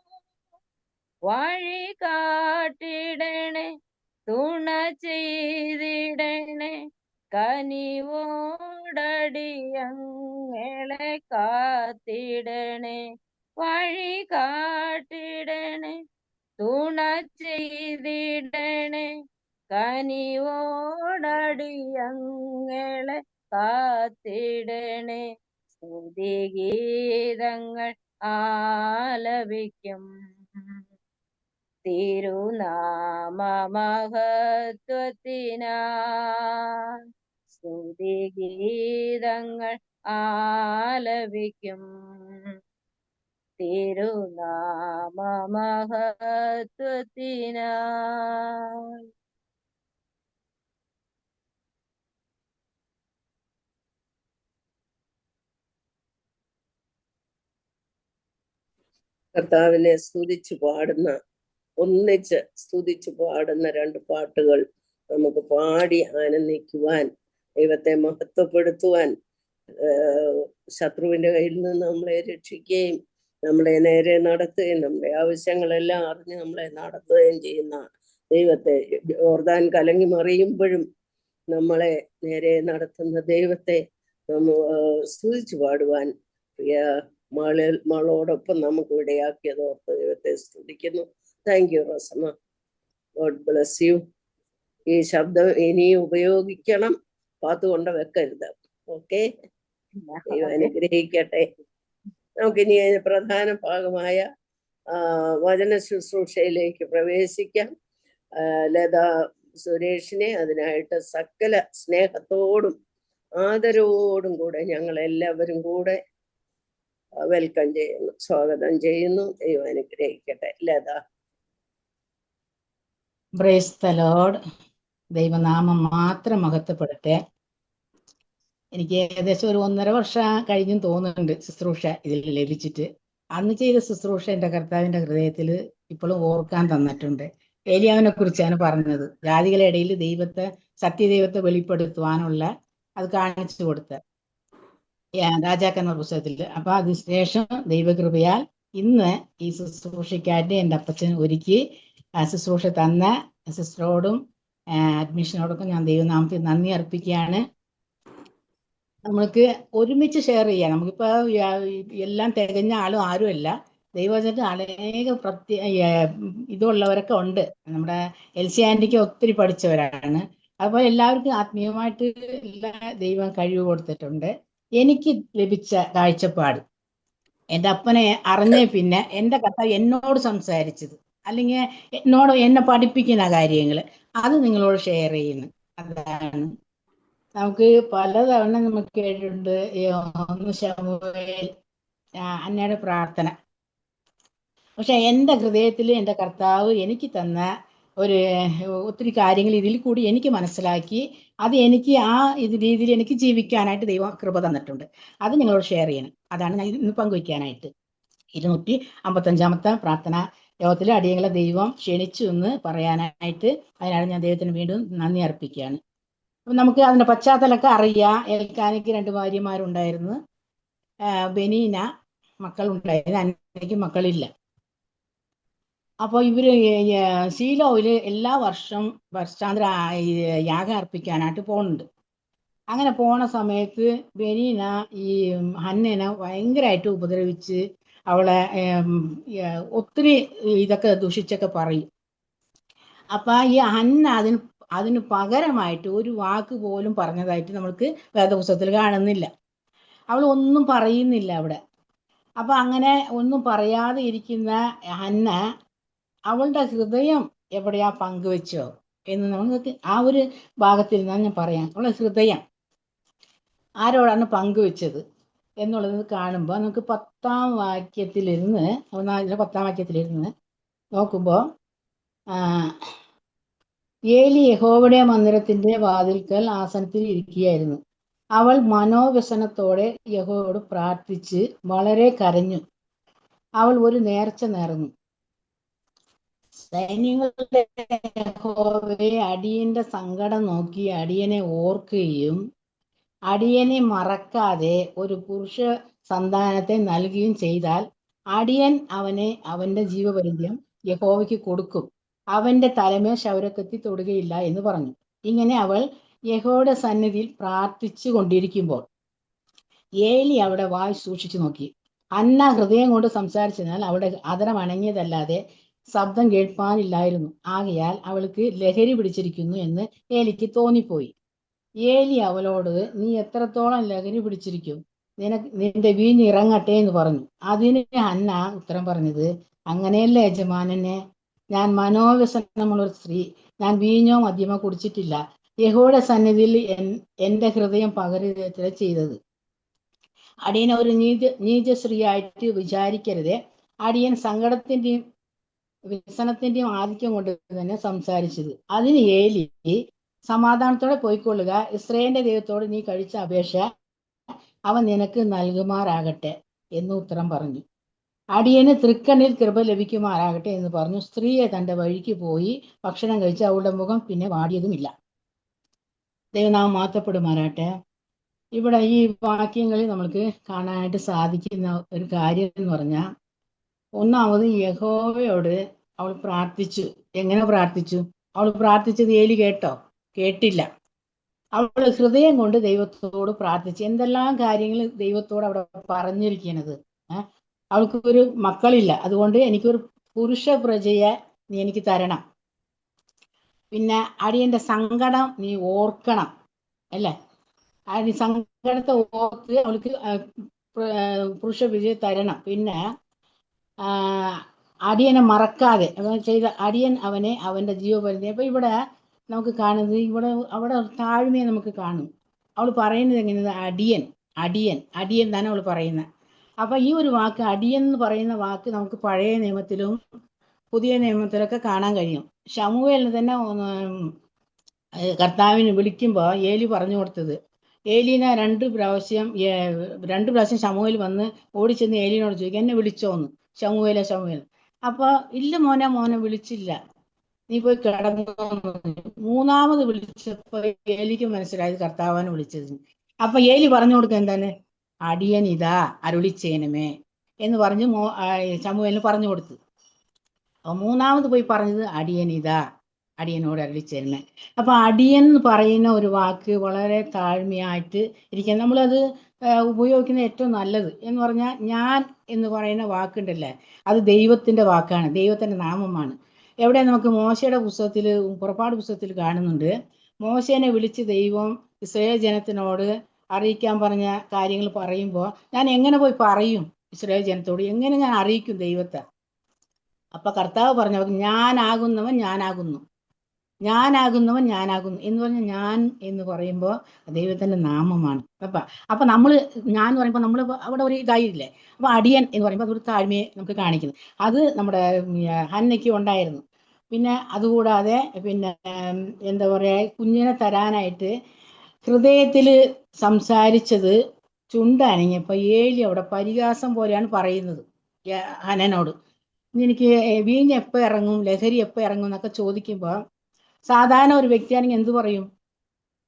വഴി കാട്ടിടണേ, തുണ ചെയ്തിടണേ, കനിവോടടിയങ്ങളെ കാത്തിടണേ. വഴി കാട്ടിടണേ, തുണ ചെയ്തിടണേ, കനിവോടടിയങ്ങളെ കാത്തിടണേ. സ്തുതിഗീതങ്ങൾ ആലപിക്കും തിരുനാമമഹത്വത്തിനായി. സ്തുതിഗീതങ്ങൾ ആലപിക്കും തിരുനാമമഹത്വത്തിനായി. കർത്താവിനെ സ്തുതിച്ചു പാടുന്ന, ഒന്നിച്ച് സ്തുതിച്ചു പാടുന്ന 2 പാട്ടുകൾ നമുക്ക് പാടി ആനന്ദിക്കുവാൻ, ദൈവത്തെ മഹത്വപ്പെടുത്തുവാൻ, ശത്രുവിന്റെ കയ്യിൽ നിന്ന് നമ്മളെ രക്ഷിക്കുകയും നമ്മളെ നേരെ നടത്തുകയും നമ്മുടെ ആവശ്യങ്ങളെല്ലാം അറിഞ്ഞ് നമ്മളെ നടത്തുകയും ചെയ്യുന്ന ദൈവത്തെ, യോർദാൻ കലങ്ങി മറിയുമ്പോഴും നമ്മളെ നേരെ നടത്തുന്ന ദൈവത്തെ സ്തുതിച്ചു പാടുവാൻ പ്രിയ മകളോടൊപ്പം നമുക്ക് ഇടയാക്കിയത് ഓർത്ത് ദൈവത്തെ സ്തുതിക്കുന്നു. Thank you Rosamma. God bless you. ഈ ശബ്ദം ഇനി ഉപയോഗിക്കണം, പാത്തുകൊണ്ട് വെക്കരുത്. ഓക്കെ, ദൈവം അനുഗ്രഹിക്കട്ടെ. നമുക്കിനി അതിന് പ്രധാന ഭാഗമായ വചന ശുശ്രൂഷയിലേക്ക് പ്രവേശിക്കാം. ലതാ സുരേഷിനെ അതിനായിട്ട് സകല സ്നേഹത്തോടും ആദരവോടും കൂടെ ഞങ്ങൾ എല്ലാവരും കൂടെ വെൽക്കം ചെയ്യുന്നു, സ്വാഗതം ചെയ്യുന്നു. ദൈവം അനുഗ്രഹിക്കട്ടെ. ലതാ. Praise the lord. ദൈവനാമം മാത്രം മഹത്വപ്പെടട്ടെ. എനിക്ക് ഏകദേശം ഒരു 1.5 വർഷം കഴിഞ്ഞും തോന്നുന്നുണ്ട് ശുശ്രൂഷ ഇതിൽ ലഭിച്ചിട്ട്. അന്ന് ചെയ്ത ശുശ്രൂഷ എൻ്റെ കർത്താവിൻ്റെ ഹൃദയത്തിൽ ഇപ്പോഴും ഓർക്കാൻ തന്നിട്ടുണ്ട്. ഏലിയാവിനെ കുറിച്ചാണ് പറഞ്ഞത്. ജാതികളുടെ ഇടയിൽ ദൈവത്തെ, സത്യദൈവത്തെ വെളിപ്പെടുത്തുവാനുള്ള അത് കാണിച്ചു കൊടുത്ത രാജാക്കന്മാർ പുസ്തകത്തിൽ. അപ്പൊ അതിനുശേഷം ദൈവകൃപയാൽ ഇന്ന് ഈ ശുശ്രൂഷയ്ക്കായിട്ട് എൻ്റെ അപ്പച്ചൻ ഒരുക്കി ശുശ്രൂഷ തന്ന സിസ്റ്ററോടും അഡ്മിഷനോടൊപ്പം ഞാൻ ദൈവനാമത്തിൽ നന്ദി അർപ്പിക്കുകയാണ്. നമുക്ക് ഒരുമിച്ച് ഷെയർ ചെയ്യാം. നമുക്കിപ്പോ എല്ലാം തികഞ്ഞ ആരുമല്ല. ദൈവവചനത്തിൽ അനേക ഇതുള്ളവരൊക്കെ ഉണ്ട്. നമ്മുടെ എൽസി ആന്റിക്ക് ഒത്തിരി പഠിച്ചവരാണ്. അതുപോലെ എല്ലാവർക്കും ആത്മീയമായിട്ട് എല്ലാ ദൈവം കഴിവ് കൊടുത്തിട്ടുണ്ട്. എനിക്ക് ലഭിച്ച കാഴ്ചപ്പാട്, എൻ്റെ അപ്പനെ അറിഞ്ഞ പിന്നെ എൻ്റെ കർത്താവ് എന്നോട് സംസാരിച്ചത്, അല്ലെങ്കിൽ എന്നെ പഠിപ്പിക്കുന്ന കാര്യങ്ങൾ, അത് നിങ്ങളോട് ഷെയർ ചെയ്യുന്നു. അതാണ് നമുക്ക് പലതവണ നമുക്ക് കേട്ടിട്ടുണ്ട്. 1 ശമൂവേൽ അന്നയുടെ പ്രാർത്ഥന. പക്ഷെ എൻ്റെ ഹൃദയത്തിൽ എൻ്റെ കർത്താവ് എനിക്ക് തന്ന ഒത്തിരി കാര്യങ്ങൾ ഇതിൽ കൂടി എനിക്ക് മനസ്സിലാക്കി, അത് എനിക്ക് രീതിയിൽ എനിക്ക് ജീവിക്കാനായിട്ട് ദൈവം കൃപ തന്നിട്ടുണ്ട്. അത് നിങ്ങളോട് ഷെയർ ചെയ്യണം. അതാണ് ഞാൻ ഇന്ന് പങ്കുവയ്ക്കാനായിട്ട്. 255 പ്രാർത്ഥന യോഗത്തിൽ അടിയങ്ങളെ ദൈവം ക്ഷണിച്ചു എന്ന് പറയാനായിട്ട്, അതിനാണ് ഞാൻ ദൈവത്തിന് വീണ്ടും നന്ദി അർപ്പിക്കുകയാണ്. അപ്പം നമുക്ക് അതിൻ്റെ പശ്ചാത്തലമൊക്കെ അറിയാം. എൽക്കാനയ്ക്ക് 2 ഭാര്യമാരുണ്ടായിരുന്നു. ബെനീന മക്കളുണ്ടായിരുന്നു, അന്നയ്ക്ക് മക്കളില്ല. അപ്പോൾ ഇവര് ശീലോയില് എല്ലാ വർഷം വർഷാന്തര യാഗം അർപ്പിക്കാനായിട്ട് പോകുന്നുണ്ട്. അങ്ങനെ പോണ സമയത്ത് ബെനീന ഈ ഹന്നനെ ഭയങ്കരമായിട്ട് ഉപദ്രവിച്ച് അവളെ ഒത്തിരി ഇതൊക്കെ ദുഷിച്ചൊക്കെ പറയും. അപ്പൊ ഈ ഹന്ന അതിന് പകരമായിട്ട് ഒരു വാക്ക് പോലും പറഞ്ഞതായിട്ട് നമ്മൾക്ക് വേദപുസ്തകത്തിൽ കാണുന്നില്ല. അവൾ ഒന്നും പറയുന്നില്ല അവിടെ. അപ്പൊ അങ്ങനെ ഒന്നും പറയാതെ ഇരിക്കുന്ന ഹന്ന അവളുടെ ഹൃദയം എവിടെയാ പങ്കുവെച്ചോ എന്ന് നമുക്ക് ആ ഒരു ഭാഗത്തിൽ നിന്നാണ് ഞാൻ പറയാം. അവളുടെ ഹൃദയം ആരോടാണ് പങ്കുവെച്ചത് എന്നുള്ളത് കാണുമ്പോൾ നമുക്ക് 10-ാം വാക്യത്തിലിരുന്ന് നോക്കുമ്പോൾ, ഏലി യഹോവയുടെ മന്ദിരത്തിന്റെ വാതിൽക്കൽ ആസനത്തിൽ ഇരിക്കുകയായിരുന്നു. അവൾ മനോവ്യസനത്തോടെ യഹോവയോട് പ്രാർത്ഥിച്ച് വളരെ കരഞ്ഞു. അവൾ ഒരു നേർച്ച നേർന്നു. സൈന്യങ്ങളുടെ യഹോവയെ, അടിയന്റെ സങ്കടം നോക്കി അടിയനെ ഓർക്കുകയും അടിയനെ മറക്കാതെ ഒരു പുരുഷ സന്താനത്തെ നൽകുകയും ചെയ്താൽ അടിയൻ അവന്റെ ജീവപര്യന്തം യഹോവയ്ക്ക് കൊടുക്കും. അവന്റെ തലമേൽ ശൗരക്കത്തി തൊടുകയില്ല എന്ന് പറഞ്ഞു. ഇങ്ങനെ അവൾ യഹോവയുടെ സന്നിധിയിൽ പ്രാർത്ഥിച്ചു കൊണ്ടിരിക്കുമ്പോൾ ഏലി അവിടെ വായ് സൂക്ഷിച്ചു നോക്കി. അന്ന ഹൃദയം കൊണ്ട് സംസാരിച്ചതിനാൽ അവിടെ അതരം അണങ്ങിയതല്ലാതെ ശബ്ദം കേൾപ്പാനില്ലായിരുന്നു. ആകയാൽ അവൾക്ക് ലഹരി പിടിച്ചിരിക്കുന്നു എന്ന് ഏലിക്ക് തോന്നിപ്പോയി. ഏലി അവളോട്, നീ എത്രത്തോളം ലഹരി പിടിച്ചിരിക്കും? നിന്റെ വീഞ്ഞ് ഇറങ്ങട്ടെ എന്ന് പറഞ്ഞു. അതിന് ഹന്ന ഉത്തരം പറഞ്ഞത്, അങ്ങനെയല്ല യജമാനനെ, ഞാൻ മനോവ്യസനമുള്ള ഒരു സ്ത്രീ, ഞാൻ വീഞ്ഞോ മദ്യമോ കുടിച്ചിട്ടില്ല. യഹോവയുടെ സന്നിധിയിൽ എൻ്റെ ഹൃദയം പകരുക ചെയ്തത്. അടിയനെ ഒരു നീചശ്രീയായിട്ട് വിചാരിക്കരുതേ. അടിയൻ സങ്കടത്തിന്റെയും വ്യസനത്തിന്റെയും ആധിക്യം കൊണ്ട് തന്നെ സംസാരിച്ചത്. അതിന് ഏലി, സമാധാനത്തോടെ പോയിക്കൊള്ളുക, ഇസ്രായേലിന്റെ ദൈവത്തോട് നീ കഴിച്ച അപേക്ഷ അവൻ നിനക്ക് നൽകുമാറാകട്ടെ എന്ന് ഉത്തരം പറഞ്ഞു. അടിയന് തൃക്കണ്ണിൽ കൃപ ലഭിക്കുമാറാകട്ടെ എന്ന് പറഞ്ഞു. സ്ത്രീയെ തന്റെ വഴിക്ക് പോയി ഭക്ഷണം കഴിച്ച് അവളുടെ മുഖം പിന്നെ വാടിയതുമില്ല. ദൈവനാമം മാറ്റപ്പെടുമാറാട്ടെ. ഇവിടെ ഈ വാക്യങ്ങളിൽ നമുക്ക് കാണാനായിട്ട് സാധിക്കുന്ന ഒരു കാര്യം എന്ന് പറഞ്ഞാൽ, ഒന്നാമത് യഹോവയോട് അവൾ പ്രാർത്ഥിച്ചു. എങ്ങനെ പ്രാർത്ഥിച്ചു? അവൾ പ്രാർത്ഥിച്ചത് ഏലി കേട്ടോ? കേട്ടില്ല. അവൾ ഹൃദയം കൊണ്ട് ദൈവത്തോട് പ്രാർത്ഥിച്ചു. എന്തെല്ലാം കാര്യങ്ങൾ ദൈവത്തോട് അവിടെ പറഞ്ഞിരിക്കുന്നത്. അവൾക്ക് ഒരു മക്കളില്ല, അതുകൊണ്ട് എനിക്കൊരു പുരുഷ പ്രജയെ നീ എനിക്ക് തരണം. പിന്നെ അടിയന്റെ സങ്കടം നീ ഓർക്കണം, അല്ലേ? അടി സങ്കടത്തെ ഓർത്ത് അവൾക്ക് പുരുഷ പ്രജയെ തരണം. പിന്നെ അടിയനെ മറക്കാതെ ചെയ്ത അടിയൻ അവനെ അവന്റെ ജീവപരിധി. അപ്പൊ ഇവിടെ നമുക്ക് കാണുന്നത്, അവിടെ താഴ്മയെ നമുക്ക് കാണും. അവൾ പറയുന്നത് എങ്ങനെയത്? അടിയൻ അടിയൻ അടിയൻ തന്നെ അവൾ പറയുന്നത്. അപ്പൊ ഈ ഒരു വാക്ക് അടിയൻ എന്ന് പറയുന്ന വാക്ക് നമുക്ക് പഴയ നിയമത്തിലും പുതിയ നിയമത്തിലൊക്കെ കാണാൻ കഴിയും. ശമൂവേലിന് തന്നെ കർത്താവിന് വിളിക്കുമ്പോൾ ഏലി പറഞ്ഞു കൊടുത്തത്, ഏലീനെ രണ്ട് പ്രാവശ്യം ശമൂവേൽ വന്ന് ഓടിച്ചെന്ന് ഏലിനോട് ചോദിക്കും, എന്നെ വിളിച്ചോന്ന്, ശമൂവേലെ ശമൂവേൽ. അപ്പൊ ഇല്ല മോനെ വിളിച്ചില്ല, നീ പോയി കിടന്നു. മൂന്നാമത് വിളിച്ചപ്പോ ഏലിക്ക് മനസ്സിലായത് കർത്താവാണ് വിളിച്ചത്. അപ്പൊ ഏലി പറഞ്ഞു കൊടുക്കുക എന്താണ്? അടിയൻ ഇതാ അരുളിച്ചേനുമേ എന്ന് പറഞ്ഞ് ശമൂവേലിന് പറഞ്ഞു കൊടുത്തു. അപ്പൊ മൂന്നാമത് പോയി പറഞ്ഞത് അടിയൻ ഇതാ, അടിയനോട് അരുളിച്ചേരുമേ. അപ്പൊ അടിയൻ എന്ന് പറയുന്ന ഒരു വാക്ക് വളരെ താഴ്മയായിട്ട് ഇരിക്കാൻ നമ്മളത് ഉപയോഗിക്കുന്ന ഏറ്റവും നല്ലത് എന്ന് പറഞ്ഞാൽ, ഞാൻ എന്ന് പറയുന്ന വാക്കുണ്ടല്ലേ, അത് ദൈവത്തിന്റെ വാക്കാണ്, ദൈവത്തിന്റെ നാമമാണ്. എവിടെ നമുക്ക് മോശയുടെ പുസ്തകത്തിൽ, പുറപ്പാട് പുസ്തകത്തിൽ കാണുന്നുണ്ട്, മോശേനെ വിളിച്ച് ദൈവം ഇസ്രായേൽ ജനത്തിനോട് അറിയിക്കാൻ പറഞ്ഞ കാര്യങ്ങൾ പറയുമ്പോൾ, ഞാൻ എങ്ങനെ പോയി പറയും ഇസ്രായേൽ ജനത്തോട്, എങ്ങനെ ഞാൻ അറിയിക്കും ദൈവത്തെ? അപ്പൊ കർത്താവ് പറഞ്ഞു, ഞാനാകുന്നവൻ ഞാനാകുന്നു എന്ന് പറഞ്ഞാൽ, ഞാൻ എന്ന് പറയുമ്പോൾ ദൈവത്തിന്റെ നാമമാണ്. അപ്പൊ നമ്മൾ ഞാൻ എന്ന് പറയുമ്പോൾ നമ്മൾ അവിടെ ഒരു ഇതായില്ലേ. അപ്പൊ അടിയൻ എന്ന് പറയുമ്പോൾ അതൊരു താഴ്മയെ നമുക്ക് കാണിക്കുന്നു. അത് നമ്മുടെ ഹന്നയ്ക്ക് ഉണ്ടായിരുന്നു. പിന്നെ അതുകൂടാതെ പിന്നെ എന്താ പറയാ, കുഞ്ഞിനെ തരാനായിട്ട് ഹൃദയത്തിൽ സംസാരിച്ചത് ചുണ്ടനങ്ങിയപ്പോ ഏലി അവിടെ പരിഹാസം പോലെയാണ് പറയുന്നത് ഹനനോട്. എനിക്ക് വീഞ്ഞ് എപ്പോൾ ഇറങ്ങും, ലഹരി എപ്പോൾ ഇറങ്ങും എന്നൊക്കെ ചോദിക്കുമ്പോൾ സാധാരണ ഒരു വ്യക്തിയാണെങ്കിൽ എന്ത് പറയും?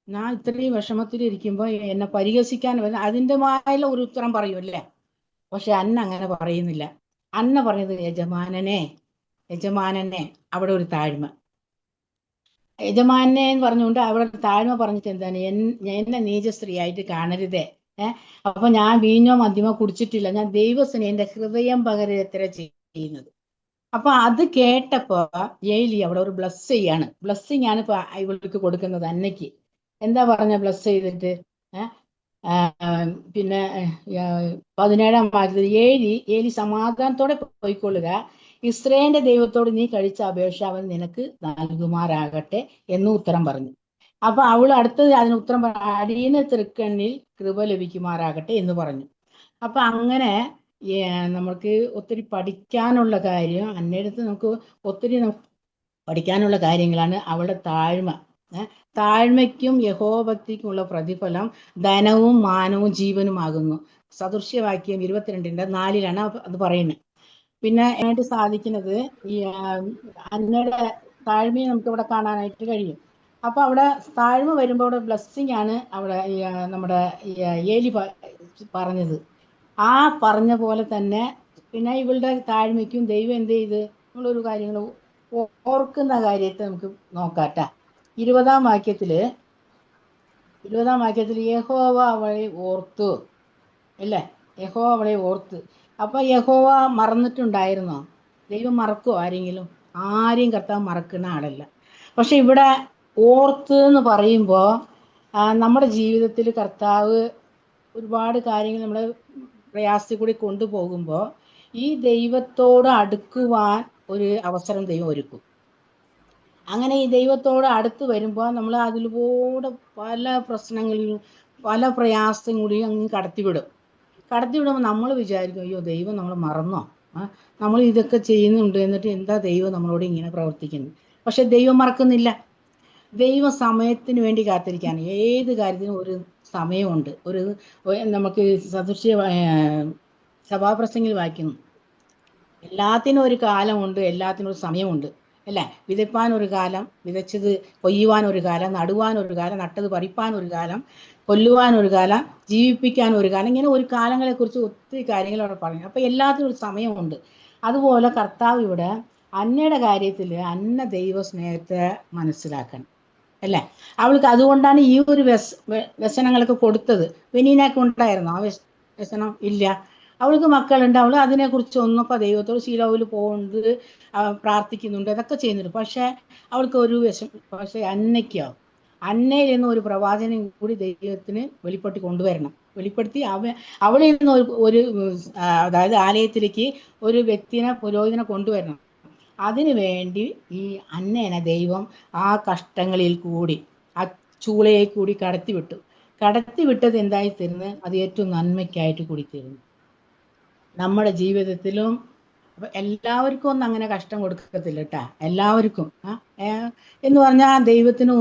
ഞാൻ ഇത്രയും വിഷമത്തിലിരിക്കുമ്പോൾ എന്നെ പരിഹസിക്കാൻ അതിൻ്റെ മായുള്ള ഒരു ഉത്തരം പറയുമല്ലേ. പക്ഷെ അന്ന അങ്ങനെ പറയുന്നില്ല. അന്ന പറഞ്ഞത് യജമാനനെ അവിടെ ഒരു താഴ്മ. യജമാനെ എന്ന് പറഞ്ഞുകൊണ്ട് അവിടെ താഴ്മ പറഞ്ഞിട്ട് എന്താണ്, എന്നെ നീച സ്ത്രീയായിട്ട് കാണരുതേ. അപ്പൊ ഞാൻ വീഞ്ഞോ മദ്യമോ കുടിച്ചിട്ടില്ല, ഞാൻ ദൈവത്തിന് എന്റെ ഹൃദയം പകരത്ര ചെയ്യുന്നത്. അപ്പൊ അത് കേട്ടപ്പോ ഏലി അവിടെ ഒരു ബ്ലസ്സിംഗ് ആണ് ഇപ്പൊ ഇവൾക്ക് കൊടുക്കുന്നത് അന്നയ്ക്ക്. എന്താ പറഞ്ഞ ബ്ലസ് ചെയ്തിട്ട്? പിന്നെ 17-ാം വാക്യത്തിൽ ഏലി സമാധാനത്തോടെ പോയിക്കൊള്ളുക, ഇസ്രായേലിന്റെ ദൈവത്തോട് നീ കഴിച്ച അപേക്ഷ അവൻ നിനക്ക് നൽകുമാറാകട്ടെ എന്ന് ഉത്തരം പറഞ്ഞു. അപ്പൊ അവൾ അടുത്തത് അതിന് ഉത്തരം പറഞ്ഞു, അടിയന് തൃക്കണ്ണിൽ കൃപ ലഭിക്കുമാറാകട്ടെ എന്ന് പറഞ്ഞു. അപ്പൊ അങ്ങനെ നമുക്ക് ഒത്തിരി പഠിക്കാനുള്ള കാര്യം, അന്നേരത്ത് നമുക്ക് ഒത്തിരി പഠിക്കാനുള്ള കാര്യങ്ങളാണ് അവളുടെ താഴ്മ. താഴ്മയ്ക്കും യഹോഭക്തിക്കുമുള്ള പ്രതിഫലം ധനവും മാനവും ജീവനുമാകുന്നു. സദൃശ്യവാക്യം 22:4 അത് പറയുന്നത്. പിന്നെ ആയിട്ട് സാധിക്കുന്നത് ഈ അന്നയുടെ താഴ്മയെ നമുക്ക് ഇവിടെ കാണാനായിട്ട് കഴിയും. അപ്പൊ അവിടെ താഴ്മ വരുമ്പോൾ അവിടെ ബ്ലെസ്സിങ് ആണ് അവിടെ നമ്മുടെ ഏലി പറഞ്ഞത്. ആ പറഞ്ഞ പോലെ തന്നെ പിന്നെ ഇവളുടെ താഴ്മയ്ക്കും ദൈവം എന്ത് ചെയ്ത്, നമ്മളൊരു കാര്യങ്ങൾ ഓർക്കുന്ന കാര്യത്തെ നമുക്ക് നോക്കാട്ടാ. 20-ാം വാക്യത്തില് യഹോവ അവളെ ഓർത്തു, അല്ലേ? യഹോവ അവളെ ഓർത്ത്. അപ്പൊ യഹോവ മറന്നിട്ടുണ്ടായിരുന്നോ? ദൈവം മറക്കുമോ ആരെങ്കിലും? ആരെയും കർത്താവ് മറക്കുന്ന ആളല്ല. പക്ഷെ ഇവിടെ ഓർത്ത് എന്ന് പറയുമ്പോൾ നമ്മുടെ ജീവിതത്തിൽ കർത്താവ് ഒരുപാട് കാര്യങ്ങൾ നമ്മുടെ പ്രയാസത്തിൽ കൂടി കൊണ്ടുപോകുമ്പോൾ ഈ ദൈവത്തോട് അടുക്കുവാൻ ഒരു അവസരം ദൈവം ഒരുക്കും. അങ്ങനെ ഈ ദൈവത്തോട് അടുത്ത് വരുമ്പോൾ നമ്മൾ അതിലൂടെ പല പ്രശ്നങ്ങളിലും പല പ്രയാസവും കൂടി അങ്ങ് കടത്തിവിടുമ്പോൾ നമ്മൾ വിചാരിക്കും, അയ്യോ ദൈവം നമ്മൾ മറന്നോ, നമ്മൾ ഇതൊക്കെ ചെയ്യുന്നുണ്ട്, എന്നിട്ട് എന്താ ദൈവം നമ്മളോട് ഇങ്ങനെ പ്രവർത്തിക്കുന്നത്? പക്ഷെ ദൈവം മറക്കുന്നില്ല. ദൈവ സമയത്തിന് വേണ്ടി കാത്തിരിക്കുകയാണ്. ഏത് കാര്യത്തിനും ഒരു സമയമുണ്ട്. നമുക്ക് സദൃശ്യ സഭാപ്രസംഗിൽ വായിക്കുന്നു, എല്ലാത്തിനും ഒരു കാലമുണ്ട്, എല്ലാത്തിനും ഒരു സമയമുണ്ട് അല്ലേ? വിതയ്പ്പാൻ ഒരു കാലം, വിതച്ചത് കൊയ്യുവാൻ ഒരു കാലം, നടുവാൻ ഒരു കാലം, നട്ടത് പറിപ്പാൻ ഒരു കാലം, കൊല്ലുവാൻ ഒരു കാലം, ജീവിപ്പിക്കാൻ ഒരു കാലം. ഇങ്ങനെ ഒരു കാലങ്ങളെ കുറിച്ച് ഒത്തിരി കാര്യങ്ങൾ അവിടെ പറഞ്ഞു. അപ്പൊ എല്ലാത്തിനും ഒരു സമയമുണ്ട്. അതുപോലെ കർത്താവ് ഇവിടെ അന്നയുടെ കാര്യത്തിൽ അന്ന ദൈവ സ്നേഹത്തെ മനസ്സിലാക്കണം അല്ലേ? അവൾക്ക് അതുകൊണ്ടാണ് ഈ ഒരു വ്യസനങ്ങളൊക്കെ കൊടുത്തത്. വെനീനൊക്കെ ഉണ്ടായിരുന്നു ആ വ്യസനം? ഇല്ല. അവൾക്ക് മക്കളുണ്ട്, അവൾ അതിനെക്കുറിച്ച് ഒന്നപ്പോൾ ദൈവത്തോട് ശീലവിൽ പോകുന്നുണ്ട്, പ്രാർത്ഥിക്കുന്നുണ്ട്, അതൊക്കെ ചെയ്യുന്നുണ്ട്. പക്ഷെ അവൾക്ക് ഒരു പക്ഷെ അന്നയിൽ നിന്ന് ഒരു പ്രവാചനം കൂടി ദൈവത്തിന് വെളിപ്പെടുത്തി കൊണ്ടുവരണം. വെളിപ്പെടുത്തി അവളിൽ നിന്ന് ഒരു അതായത് ആലയത്തിലേക്ക് ഒരു വ്യക്തിനെ, പുരോഹിതനെ കൊണ്ടുവരണം. അതിനു വേണ്ടി ഈ അന്നേനെ ദൈവം ആ കഷ്ടങ്ങളിൽ കൂടി, ആ ചൂളയെ കൂടി കടത്തിവിട്ടത് എന്തായി തരുന്നത്? അത് ഏറ്റവും നന്മയ്ക്കായിട്ട് കൂടി തരുന്നു. നമ്മുടെ ജീവിതത്തിലും എല്ലാവർക്കും ഒന്നും അങ്ങനെ കഷ്ടം കൊടുക്കത്തില്ല കേട്ടാ, എല്ലാവർക്കും എന്ന് പറഞ്ഞാൽ ദൈവത്തിന്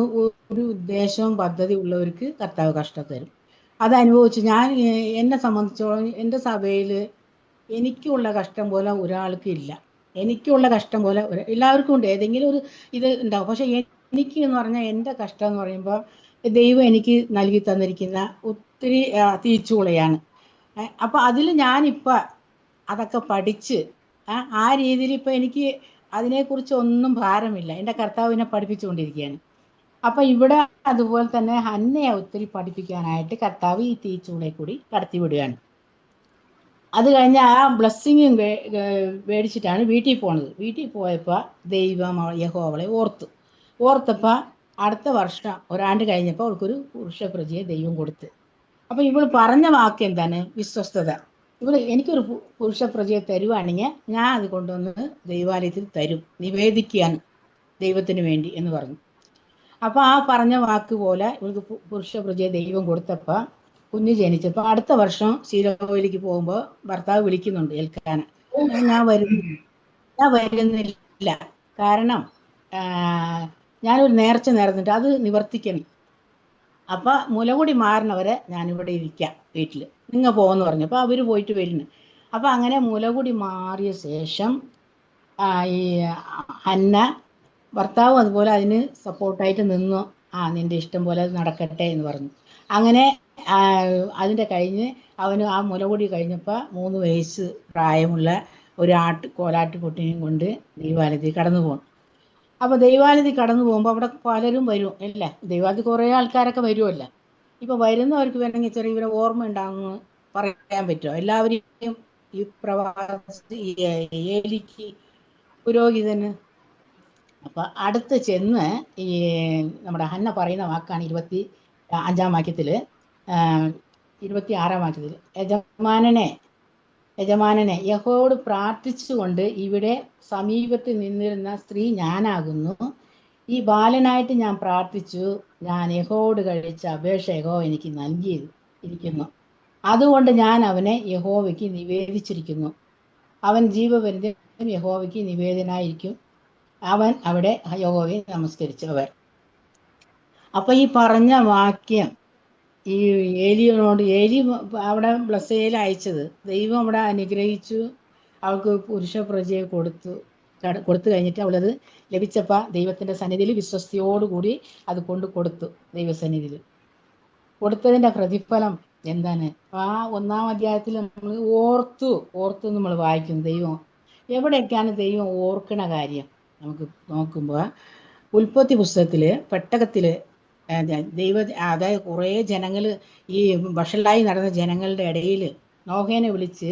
ഒരു ഉദ്ദേശവും പദ്ധതി ഉള്ളവർക്ക് കർത്താവ് കഷ്ടം തരും. അത് അനുഭവിച്ച് ഞാൻ എന്നെ സംബന്ധിച്ചോളം എൻ്റെ സഭയിൽ എനിക്കുള്ള കഷ്ടം പോലെ ഒരാൾക്ക് ഇല്ല. എനിക്കുള്ള കഷ്ടം പോലെ എല്ലാവർക്കും ഉണ്ട്, ഏതെങ്കിലും ഒരു ഇത് ഉണ്ടാവും. പക്ഷെ എനിക്ക് എന്ന് പറഞ്ഞാൽ എൻ്റെ കഷ്ടം എന്ന് പറയുമ്പോൾ ദൈവം എനിക്ക് നൽകി തന്നിരിക്കുന്ന ഒത്തിരി തീച്ചുളയാണ്. അപ്പൊ അതിൽ ഞാനിപ്പോൾ അതൊക്കെ പഠിച്ച് ആ രീതിയിൽ ഇപ്പം എനിക്ക് അതിനെക്കുറിച്ച് ഒന്നും ഭാരമില്ല. എൻ്റെ കർത്താവിനെ പഠിപ്പിച്ചുകൊണ്ടിരിക്കുകയാണ്. അപ്പൊ ഇവിടെ അതുപോലെ തന്നെ അന്നയെ ഒത്തിരി പഠിപ്പിക്കാനായിട്ട് കർത്താവ് ഈ തീച്ചൂളെ കൂടി കടത്തിവിടുകയാണ്. അത് കഴിഞ്ഞ് ആ ബ്ലെസ്സിങ്ങും മേടിച്ചിട്ടാണ് വീട്ടിൽ പോണത്. വീട്ടിൽ പോയപ്പോൾ ദൈവം യഹോവളെ ഓർത്തപ്പോൾ അടുത്ത വർഷം ഒരാണ്ട് കഴിഞ്ഞപ്പോൾ അവൾക്കൊരു പുരുഷപ്രജയെ ദൈവം കൊടുത്ത്. അപ്പൊ ഇവൾ പറഞ്ഞ വാക്ക് എന്താണ്? വിശ്വസ്തത. എനിക്കൊരു പുരുഷപ്രജയെ തരുവാണെങ്കിൽ ഞാൻ അത് കൊണ്ടുവന്ന് ദൈവാലയത്തിൽ തരും, നിവേദിക്കുകയാണ് ദൈവത്തിന് വേണ്ടി എന്ന് പറഞ്ഞു. അപ്പൊ ആ പറഞ്ഞ വാക്ക് പോലെ ഇവൾക്ക് പുരുഷപ്രജയെ ദൈവം കൊടുത്തപ്പോൾ കുഞ്ഞ് ജനിച്ചപ്പോൾ അടുത്ത വർഷം ശീലോയിലേക്ക് പോകുമ്പോൾ ഭർത്താവ് വിളിക്കുന്നുണ്ട് ഏൽക്കാൻ. ഞാൻ വരുന്നില്ല, കാരണം ഞാനൊരു നേർച്ച നേർന്നിട്ട് അത് നിവർത്തിക്കണം. അപ്പൊ മുലകുടി മാറുന്നവരെ ഞാനിവിടെ ഇരിക്കാം വീട്ടിൽ, നിങ്ങൾ പോകുമെന്ന് പറഞ്ഞു. അപ്പൊ അവര് പോയിട്ട് വരുന്നു. അപ്പൊ അങ്ങനെ മുലകുടി മാറിയ ശേഷം ഈ ഹന്ന ഭർത്താവ് അതുപോലെ അതിന് സപ്പോർട്ടായിട്ട് നിന്നു. നിന്റെ ഇഷ്ടം പോലെ അത് നടക്കട്ടെ എന്ന് പറഞ്ഞു. അങ്ങനെ അതിൻ്റെ കഴിഞ്ഞ് അവന് ആ മുലകുടി കഴിഞ്ഞപ്പോൾ 3 വയസ്സ് പ്രായമുള്ള ഒരു കോലാട്ടുകുട്ടിനെയും കൊണ്ട് ദൈവാലയത്തിൽ കടന്നു പോകും. അപ്പൊ ദൈവാലയത്തിൽ കടന്നു പോകുമ്പോൾ അവിടെ പലരും വരും അല്ലേ? ദൈവാലയത്തിൽ കുറേ ആൾക്കാരൊക്കെ വരുമല്ലോ. ഇപ്പൊ വരുന്നവർക്ക് വേണമെങ്കിൽ ചെറിയ ഇവരെ ഓർമ്മ ഉണ്ടാകുമെന്ന് പറയാൻ പറ്റുമോ? എല്ലാവരെയും ഈ പ്രവാസി ഏലിക്ക് പുരോഹിതന്. അപ്പൊ അടുത്ത് ചെന്ന് ഈ നമ്മുടെ ഹന്ന പറയുന്ന വാക്കാണ് 25-ാം വാക്യത്തില്, 26-ാം വാക്യത്തില്, യജമാനനെ യഹോവയോട് പ്രാർത്ഥിച്ചുകൊണ്ട് ഇവിടെ സമീപത്ത് നിന്നിരുന്ന സ്ത്രീ ഞാനാകുന്നു. ഈ ബാലനായിട്ട് ഞാൻ പ്രാർത്ഥിച്ചു, ഞാൻ യഹോവയോട് കഴിച്ച അപേക്ഷ യഹോവ എനിക്ക് നൽകിയിരിക്കുന്നു. അതുകൊണ്ട് ഞാൻ അവനെ യഹോവയ്ക്ക് നിവേദിച്ചിരിക്കുന്നു. അവൻ ജീവപര്യന്തം യഹോവയ്ക്ക് നിവേദനായിരിക്കും. അവൻ അവിടെ യഹോവയെ നമസ്കരിച്ചവർ. അപ്പൊ ഈ പറഞ്ഞ വാക്യം ഈ ഏലിയോട്, അവിടെ ബ്ലസ്സയിൽ അയച്ചത് ദൈവം അവിടെ അനുഗ്രഹിച്ചു. അവൾക്ക് പുരുഷപ്രജയെ കൊടുത്തു കഴിഞ്ഞിട്ട് അവളത് ലഭിച്ചപ്പോൾ ദൈവത്തിന്റെ സന്നിധിയിൽ വിശ്വസ്തയോടുകൂടി അത് കൊടുത്തു. ദൈവസന്നിധിയിൽ കൊടുത്തതിന്റെ പ്രതിഫലം എന്താണ്? ആ 1-ാം അധ്യായത്തിൽ നമ്മൾ ഓർത്തു നമ്മൾ വായിക്കുന്നു. ദൈവം എവിടെയൊക്കെയാണ് ദൈവം ഓർക്കണ കാര്യം നമുക്ക് നോക്കുമ്പോൾ, ഉൽപ്പത്തി പുസ്തകത്തില് പെട്ടകത്തില് അതായത് കുറേ ജനങ്ങൾ, ഈ വഷളായി നടന്ന ജനങ്ങളുടെ ഇടയിൽ നോഹേനെ വിളിച്ച്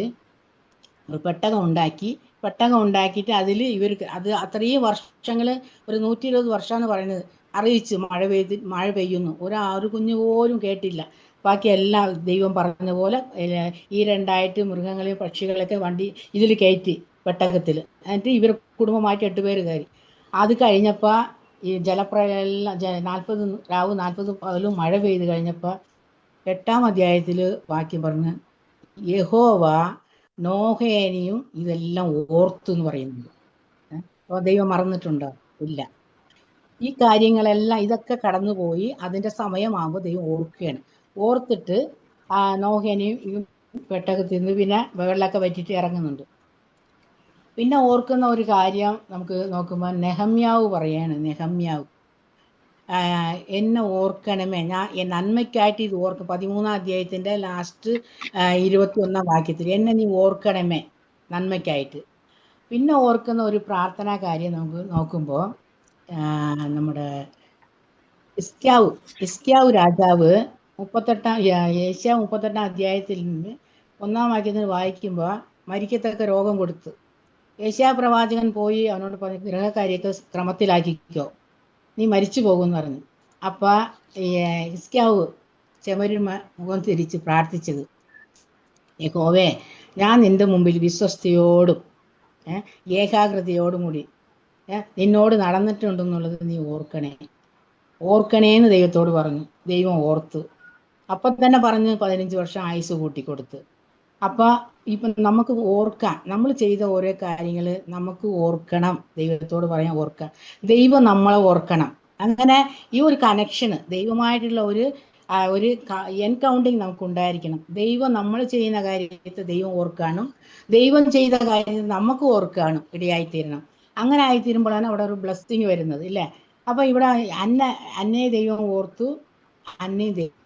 ഒരു പെട്ടകം ഉണ്ടാക്കിയിട്ട് അതിൽ ഇവർക്ക് അത് അത്രയും വർഷങ്ങൾ, ഒരു 120 വർഷം എന്ന് പറയുന്നത്, അറിയിച്ച് മഴ പെയ്യുന്നു. ഒരു കുഞ്ഞു പോലും കേട്ടില്ല. ബാക്കി എല്ലാം ദൈവം പറഞ്ഞ പോലെ ഈ 2 മൃഗങ്ങളെയും പക്ഷികളെയൊക്കെ ഇതിൽ കയറ്റി പെട്ടകത്തിൽ. എന്നിട്ട് ഇവർ കുടുംബമായിട്ട് 8 പേര് കയറി. അത് കഴിഞ്ഞപ്പോൾ ഈ ജലപ്രളയം 40 രാവും 40 പകലും മഴ പെയ്ത് കഴിഞ്ഞപ്പോൾ 8-ാം അധ്യായത്തിൽ വാക്യം പറഞ്ഞ് യഹോവ നോഹേനെയും ഇതെല്ലാം ഓർത്തു എന്ന് പറയുന്നുണ്ട്. അപ്പോൾ ദൈവം മറന്നിട്ടുണ്ടോ? ഇല്ല. ഈ കാര്യങ്ങളെല്ലാം ഇതൊക്കെ കടന്നുപോയി അതിന്റെ സമയമാകുമ്പോൾ ദൈവം ഓർക്കുകയാണ്. ഓർത്തിട്ട് നോഹേനെയും പെട്ടകത്തിൽ നിന്ന് പിന്നെ വെള്ളമൊക്കെ വറ്റിട്ട് ഇറങ്ങുന്നുണ്ട്. പിന്നെ ഓർക്കുന്ന ഒരു കാര്യം നമുക്ക് നോക്കുമ്പോൾ നെഹമ്യാവ് പറയാണ്, നെഹമ്യാവ് എന്നെ ഓർക്കണമേ, ഞാൻ നന്മയ്ക്കായിട്ട് ഇത് ഓർക്കും. 13-ാം അധ്യായത്തിന്റെ ലാസ്റ്റ് 21-ാം വാക്യത്തിൽ എന്നെ നീ ഓർക്കണമേ നന്മയ്ക്കായിട്ട്. പിന്നെ ഓർക്കുന്ന ഒരു പ്രാർത്ഥനാ കാര്യം നമുക്ക് നോക്കുമ്പോൾ നമ്മുടെ ഇസ്ക്യാവ് രാജാവ് 38-ാം അധ്യായത്തിൽ നിന്ന് 1-ാം വാക്യത്തിൽ വായിക്കുമ്പോൾ മരിക്കത്തക്ക രോഗം കൊടുത്തു. യേശയ്യാ പ്രവാചകൻ പോയി അവനോട് പറഞ്ഞു, ഗ്രഹകാര്യമൊക്കെ ക്രമത്തിലാക്കിക്കോ, നീ മരിച്ചു പോകുമെന്ന് പറഞ്ഞു. അപ്പൊ ഹിസ്കിയാവ് ചെമരുമ മുഖം തിരിച്ച് പ്രാർത്ഥിച്ചത്, യഹോവേ, ഞാൻ നിന്റെ മുമ്പിൽ വിശ്വസ്തയോടും ഏകാഗ്രതയോടും കൂടി നിന്നോട് നടന്നിട്ടുണ്ടെന്നുള്ളത് നീ ഓർക്കണേന്ന് ദൈവത്തോട് പറഞ്ഞു. ദൈവം ഓർത്തു. അപ്പൊ തന്നെ പറഞ്ഞ് 15 വർഷം ആയുസ് കൂട്ടിക്കൊടുത്ത്. അപ്പൊ ഇപ്പം നമുക്ക് ഓർക്കാം, നമ്മൾ ചെയ്ത ഓരോ കാര്യങ്ങൾ നമുക്ക് ഓർക്കണം, ദൈവത്തോട് പറയാൻ ഓർക്കാം, ദൈവം നമ്മളെ ഓർക്കണം. അങ്ങനെ ഈ ഒരു കണക്ഷന് ദൈവമായിട്ടുള്ള ഒരു എൻകൗണ്ടിങ് നമുക്ക് ഉണ്ടായിരിക്കണം. ദൈവം നമ്മൾ ചെയ്യുന്ന കാര്യത്തെ ദൈവം ഓർക്കാനും ദൈവം ചെയ്ത കാര്യത്തെ നമുക്ക് ഓർക്കാനും ഇടയായിത്തീരണം. അങ്ങനെ ആയിത്തീരുമ്പോഴാണ് അവിടെ ഒരു ബ്ലെസ്സിങ് വരുന്നത്, ഇല്ലേ? അപ്പൊ ഇവിടെ അന്നേ ദൈവം ഓർത്തു, അന്നേ ദൈവം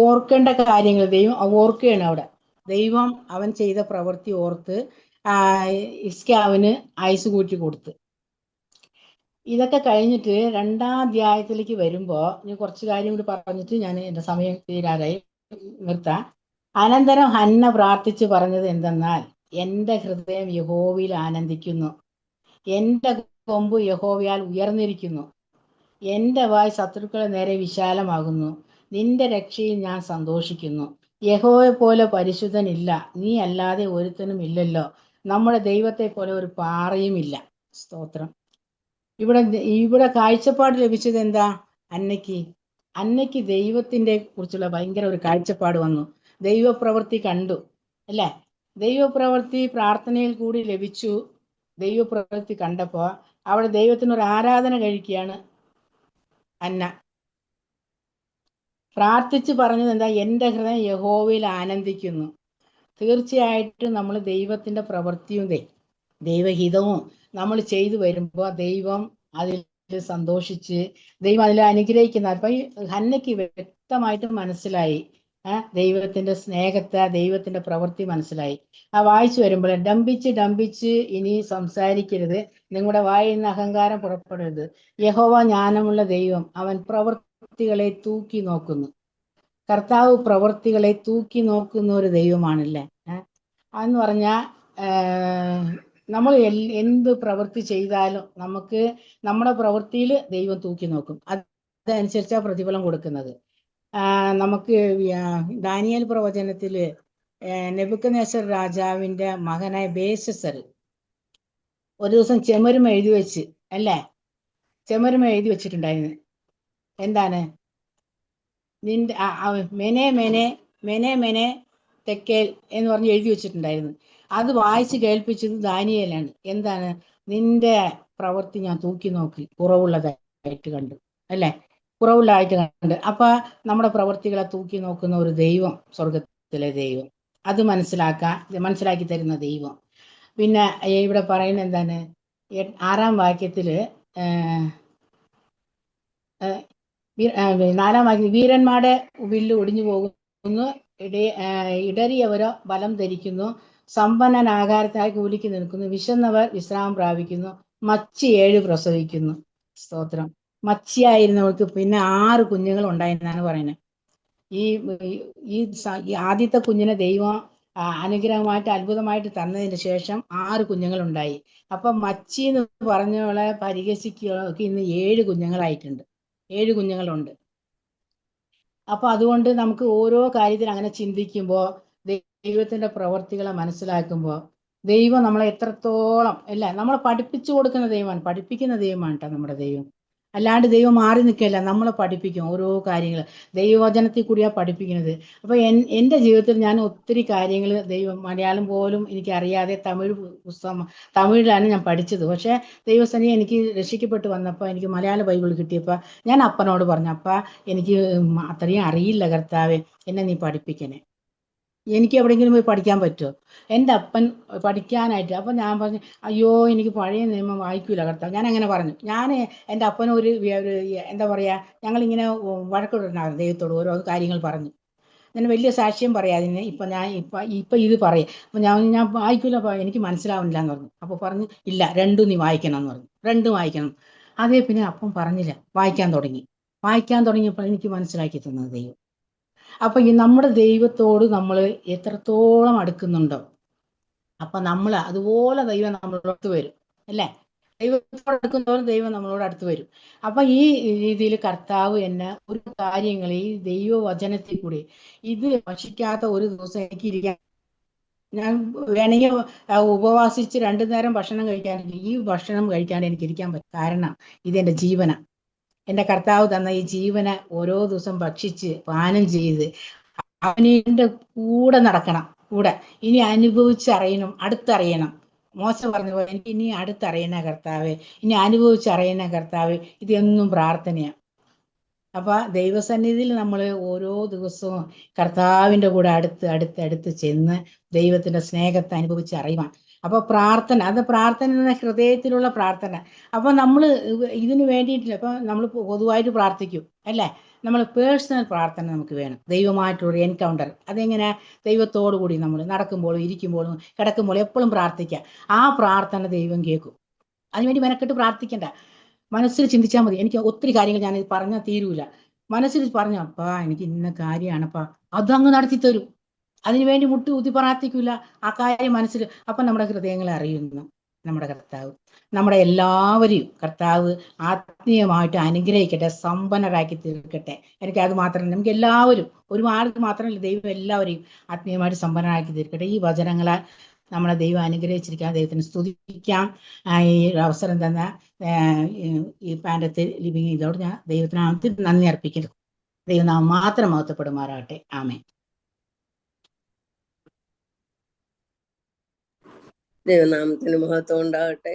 ഓർക്കേണ്ട കാര്യങ്ങൾ ദൈവം ഓർക്കുകയാണ്. അവിടെ ദൈവം അവൻ ചെയ്ത പ്രവൃത്തി ഓർത്ത് ഹിസ്കിയാവിന് ആയുസ് കൂട്ടി കൊടുത്ത്. ഇതൊക്കെ കഴിഞ്ഞിട്ട് 2-ാം അധ്യായത്തിലേക്ക് വരുമ്പോൾ ഇനി കുറച്ച് കാര്യം കൂടി പറഞ്ഞിട്ട് ഞാൻ എൻ്റെ സമയം തീരാറായി നിർത്താം. അനന്തരം ഹന്ന പ്രാർത്ഥിച്ച് പറഞ്ഞത് എന്തെന്നാൽ, എൻ്റെ ഹൃദയം യഹോവയിൽ ആനന്ദിക്കുന്നു, എൻ്റെ കൊമ്പ് യഹോവയാൽ ഉയർന്നിരിക്കുന്നു, എൻ്റെ വായ് ശത്രുക്കളെ നേരെ വിശാലമാകുന്നു, നിന്റെ രക്ഷയിൽ ഞാൻ സന്തോഷിക്കുന്നു. യഹോവയെ പോലെ പരിശുദ്ധനില്ല, നീ അല്ലാതെ ഒരുത്തനും ഇല്ലല്ലോ, നമ്മുടെ ദൈവത്തെ പോലെ ഒരു പാറയുമില്ല. സ്തോത്രം. ഇവിടെ കാഴ്ചപ്പാട് ലഭിച്ചത് എന്താ? അന്നയ്ക്ക് ദൈവത്തിന്റെ കുറിച്ചുള്ള ഭയങ്കര ഒരു കാഴ്ചപ്പാട് വന്നു. ദൈവപ്രവൃത്തി കണ്ടു, അല്ലേ? ദൈവപ്രവൃത്തി പ്രാർത്ഥനയിൽ കൂടി ലഭിച്ചു. ദൈവപ്രവൃത്തി കണ്ടപ്പോ അവിടെ ദൈവത്തിനൊരു ആരാധന കഴിക്കുകയാണ് അന്ന. പ്രാർത്ഥിച്ച് പറഞ്ഞത് എന്താ? എൻ്റെ ഹൃദയം യഹോവയിൽ ആനന്ദിക്കുന്നു. തീർച്ചയായിട്ടും നമ്മൾ ദൈവത്തിന്റെ പ്രവൃത്തിയും ദൈവഹിതവും നമ്മൾ ചെയ്തു വരുമ്പോൾ ദൈവം അതിൽ സന്തോഷിച്ച് ദൈവം അതിൽ അനുഗ്രഹിക്കുന്ന. അപ്പൊ ഈ ഹന്നയ്ക്ക് വ്യക്തമായിട്ട് മനസ്സിലായി ദൈവത്തിന്റെ സ്നേഹത്തെ, ദൈവത്തിന്റെ പ്രവൃത്തി മനസ്സിലായി. വായിച്ചു വരുമ്പോൾ ഡംഭിച്ച് ഇനി സംസാരിക്കരുത്, നിങ്ങളുടെ വായിൽ നിന്ന് അഹങ്കാരം പുറപ്പെടരുത്. യഹോവ ജ്ഞാനമുള്ള ദൈവം, അവൻ പ്രവൃത്തികളെ തൂക്കി നോക്കുന്നു. കർത്താവ് പ്രവൃത്തികളെ തൂക്കി നോക്കുന്ന ഒരു ദൈവമാണല്ലേ. അതെന്ന് പറഞ്ഞാൽ നമ്മൾ എന്ത് പ്രവൃത്തി ചെയ്താലും നമുക്ക് നമ്മുടെ പ്രവൃത്തിയിൽ ദൈവം തൂക്കി നോക്കും. അതനുസരിച്ചാണ് പ്രതിഫലം കൊടുക്കുന്നത്. നമുക്ക് ദാനിയേൽ പ്രവചനത്തില് നെബൂഖദ്നേസർ രാജാവിന്റെ മകനായ ബേൽശസ്സർ ഒരു ദിവസം ചെമരും എഴുതി വെച്ച്, അല്ലേ? ചെമരും എഴുതി വെച്ചിട്ടുണ്ടായിരുന്നു. എന്താണ്? നിന്റെ മെനെ തെക്കേൽ എന്ന് പറഞ്ഞ് എഴുതി വെച്ചിട്ടുണ്ടായിരുന്നു. അത് വായിച്ച് കേൾപ്പിച്ചത് ദാനിയേലാണ്. എന്താണ്? നിന്റെ പ്രവൃത്തി ഞാൻ തൂക്കി നോക്കി, കുറവുള്ളതായിട്ട് കണ്ടു, അല്ലേ? കുറവുള്ളതായിട്ട് കണ്ട്. അപ്പൊ നമ്മുടെ പ്രവൃത്തികളെ തൂക്കി നോക്കുന്ന ഒരു ദൈവം, സ്വർഗത്തിലെ ദൈവം, അത് മനസ്സിലാക്കി തരുന്ന ദൈവം. പിന്നെ ഇവിടെ പറയുന്നത് എന്താണ്? 6-ാം വാക്യത്തില് 4-ാം വാക്യത്തിൽ വീരന്മാരുടെ വില്ല് ഒടിഞ്ഞു പോകുന്നു, ഇടറിയവരോ ബലം ധരിക്കുന്നു, സമ്പന്നൻ ആഹാരത്തിനായി കൂലിക്ക് നിൽക്കുന്നു, വിശന്നവർ വിശ്രാമം പ്രാപിക്കുന്നു, മച്ചി 7 പ്രസവിക്കുന്നു. സ്തോത്രം. മച്ചിയായിരുന്നവർക്ക് പിന്നെ 6 കുഞ്ഞുങ്ങൾ ഉണ്ടായെന്നാണ് പറയുന്നത്. ഈ ആദ്യത്തെ കുഞ്ഞിനെ ദൈവം അനുഗ്രഹമായിട്ട് അത്ഭുതമായിട്ട് തന്നതിന് ശേഷം 6 കുഞ്ഞുങ്ങൾ ഉണ്ടായി. അപ്പൊ മച്ചി എന്ന് പറഞ്ഞവളെ പരിഹസിക്കുകയൊക്കെ ഇന്ന് 7 കുഞ്ഞുങ്ങളായിട്ടുണ്ട്. 7 കുഞ്ഞുങ്ങളുണ്ട്. അപ്പൊ അതുകൊണ്ട് നമുക്ക് ഓരോ കാര്യത്തിൽ അങ്ങനെ ചിന്തിക്കുമ്പോൾ, ദൈവത്തിന്റെ പ്രവർത്തികളെ മനസ്സിലാക്കുമ്പോൾ, ദൈവം നമ്മളെ എത്രത്തോളം നമ്മളെ പഠിപ്പിച്ചു കൊടുക്കുന്ന ദൈവമാണ്, പഠിപ്പിക്കുന്ന ദൈവമാണ് കേട്ടോ നമ്മുടെ ദൈവം. അല്ലാണ്ട് ദൈവം മാറി നിൽക്കില്ല, നമ്മളെ പഠിപ്പിക്കും ഓരോ കാര്യങ്ങൾ. ദൈവവചനത്തിൽ കൂടിയാണ് പഠിപ്പിക്കുന്നത്. അപ്പൊ എൻ്റെ ജീവിതത്തിൽ ഞാൻ ഒത്തിരി കാര്യങ്ങൾ മലയാളം പോലും എനിക്ക് അറിയാതെ തമിഴിലാണ് ഞാൻ പഠിച്ചത്. പക്ഷെ ദൈവസന്നിധി എനിക്ക് രക്ഷിക്കപ്പെട്ട് വന്നപ്പോൾ എനിക്ക് മലയാള ബൈബിൾ കിട്ടിയപ്പോൾ ഞാൻ അപ്പനോട് പറഞ്ഞു, അപ്പ എനിക്ക് അത്രയും അറിയില്ല കർത്താവേ, എന്നെ നീ പഠിപ്പിക്കണേ. എനിക്ക് എവിടെയെങ്കിലും പോയി പഠിക്കാൻ പറ്റുമോ? എൻ്റെ അപ്പൻ പഠിക്കാനായിട്ട്. അപ്പം ഞാൻ പറഞ്ഞു, അയ്യോ എനിക്ക് പഴയ നിയമം വായിക്കൂല കർത്താവ്. ഞാൻ അങ്ങനെ പറഞ്ഞു. ഞാൻ എൻ്റെ അപ്പന് ഒരു എന്താ പറയുക, ഞങ്ങളിങ്ങനെ വഴക്കിടുണ്ടായിരുന്നു ദൈവത്തോട് ഓരോ കാര്യങ്ങൾ പറഞ്ഞു. ഞാൻ വലിയ സാക്ഷ്യം പറയാം അതിന്. ഇപ്പം ഇത് പറയാം. അപ്പം ഞാൻ വായിക്കൂല, എനിക്ക് മനസ്സിലാവുന്നില്ല എന്ന് പറഞ്ഞു. അപ്പോൾ പറഞ്ഞു, ഇല്ല രണ്ടും നീ വായിക്കണം എന്ന് പറഞ്ഞു. രണ്ടും വായിക്കണം. അതേ പിന്നെ അപ്പം പറഞ്ഞില്ല, വായിക്കാൻ തുടങ്ങിയപ്പോൾ എനിക്ക് മനസ്സിലാക്കി തന്നത് ദൈവം. അപ്പം ഈ നമ്മുടെ ദൈവത്തോട് നമ്മൾ എത്രത്തോളം അടുക്കുന്നുണ്ടോ, അപ്പം നമ്മൾ അതുപോലെ ദൈവം നമ്മളോട് വരും അല്ലേ? ദൈവത്തോട് അടുക്കുന്നതോറും ദൈവം നമ്മളോട് അടുത്ത് വരും. അപ്പം ഈ രീതിയിൽ കർത്താവ് എന്നെ ഒരു കാര്യങ്ങൾ ഈ ദൈവവചനത്തിൽ കൂടി ഇത് ഭക്ഷിക്കാത്ത ഒരു ദിവസം എനിക്ക് ഇരിക്കാൻ, ഞാൻ വേണമെങ്കിൽ ഉപവാസിച്ച് 2 നേരം ഭക്ഷണം കഴിക്കാനെങ്കിൽ ഈ ഭക്ഷണം കഴിക്കാൻ എനിക്ക് ഇരിക്കാൻ പറ്റും. കാരണം ഇതെൻ്റെ ജീവന. എൻ്റെ കർത്താവ് തന്ന ഈ ജീവനെ ഓരോ ദിവസം ഭക്ഷിച്ച് പാനം ചെയ്ത് അവൻ്റെ കൂടെ നടക്കണം. കൂടെ ഇനി അനുഭവിച്ചറിയണം, അടുത്തറിയണം. മോശ പറഞ്ഞു പോലെ എനിക്ക് ഇനി അടുത്തറിയണ കർത്താവേ, ഇനി അനുഭവിച്ചറിയണ കർത്താവേ. ഇതെന്നും പ്രാർത്ഥനയാണ്. അപ്പൊ ദൈവസന്നിധിയിൽ നമ്മൾ ഓരോ ദിവസവും കർത്താവിൻ്റെ കൂടെ അടുത്ത് ചെന്ന് ദൈവത്തിന്റെ സ്നേഹത്തെ അനുഭവിച്ച് അറിയുവാൻ. അപ്പൊ പ്രാർത്ഥന, അത് പ്രാർത്ഥന എന്ന ഹൃദയത്തിലുള്ള പ്രാർത്ഥന. അപ്പൊ നമ്മൾ ഇതിന് വേണ്ടിയിട്ടില്ല. അപ്പൊ നമ്മൾ പൊതുവായിട്ട് പ്രാർത്ഥിക്കും അല്ലേ? നമ്മൾ പേഴ്സണൽ പ്രാർത്ഥന നമുക്ക് വേണം, ദൈവമായിട്ടുള്ള എൻകൗണ്ടർ. അതെങ്ങനെ? ദൈവത്തോടു കൂടി നമ്മൾ നടക്കുമ്പോഴും ഇരിക്കുമ്പോഴും കിടക്കുമ്പോഴും എപ്പോഴും പ്രാർത്ഥിക്കുക. ആ പ്രാർത്ഥന ദൈവം കേൾക്കും. അതിനുവേണ്ടി മെനക്കെട്ട് പ്രാർത്ഥിക്കണ്ട. മനസ്സിൽ ചിന്തിച്ചാൽ മതി. എനിക്ക് ഒത്തിരി കാര്യങ്ങൾ ഞാൻ പറഞ്ഞാൽ തീരൂല. മനസ്സിൽ പറഞ്ഞു, അപ്പാ എനിക്ക് ഇന്ന കാര്യമാണപ്പാ, അതങ്ങ് നടത്തി തരും. അതിനുവേണ്ടി മുട്ടി ഊതി പ്രാർത്ഥിക്കൂല. ആ കാര്യം മനസ്സിൽ. അപ്പം നമ്മുടെ ഹൃദയങ്ങളെ അറിയുന്നു നമ്മുടെ കർത്താവ്. നമ്മുടെ എല്ലാവരെയും കർത്താവ് ആത്മീയമായിട്ട് അനുഗ്രഹിക്കട്ടെ, സമ്പന്നരാക്കി തീർക്കട്ടെ. എനിക്കത് മാത്രമല്ല, നമുക്ക് എല്ലാവരും, ഒരുപാട് മാത്രമല്ല, ദൈവം എല്ലാവരെയും ആത്മീയമായിട്ട് സമ്പന്നരാക്കി തീർക്കട്ടെ. ഈ വചനങ്ങളെ നമ്മളെ ദൈവം അനുഗ്രഹിച്ചിരിക്കാൻ ദൈവത്തിന് സ്തുതിക്കാം. ഈ അവസരം തന്ന ഈ പാൻഡത്തിൽ ലിവിങ് ഇതോട് ഞാൻ ദൈവത്തിനാമത്തിൽ നന്ദി അർപ്പിക്കുന്നു. ദൈവനാമം മാത്രം മഹത്വപ്പെടുമാറാകട്ടെ. ആമേൻ. ദൈവനാമത്തിന് മഹത്വം ഉണ്ടാകട്ടെ.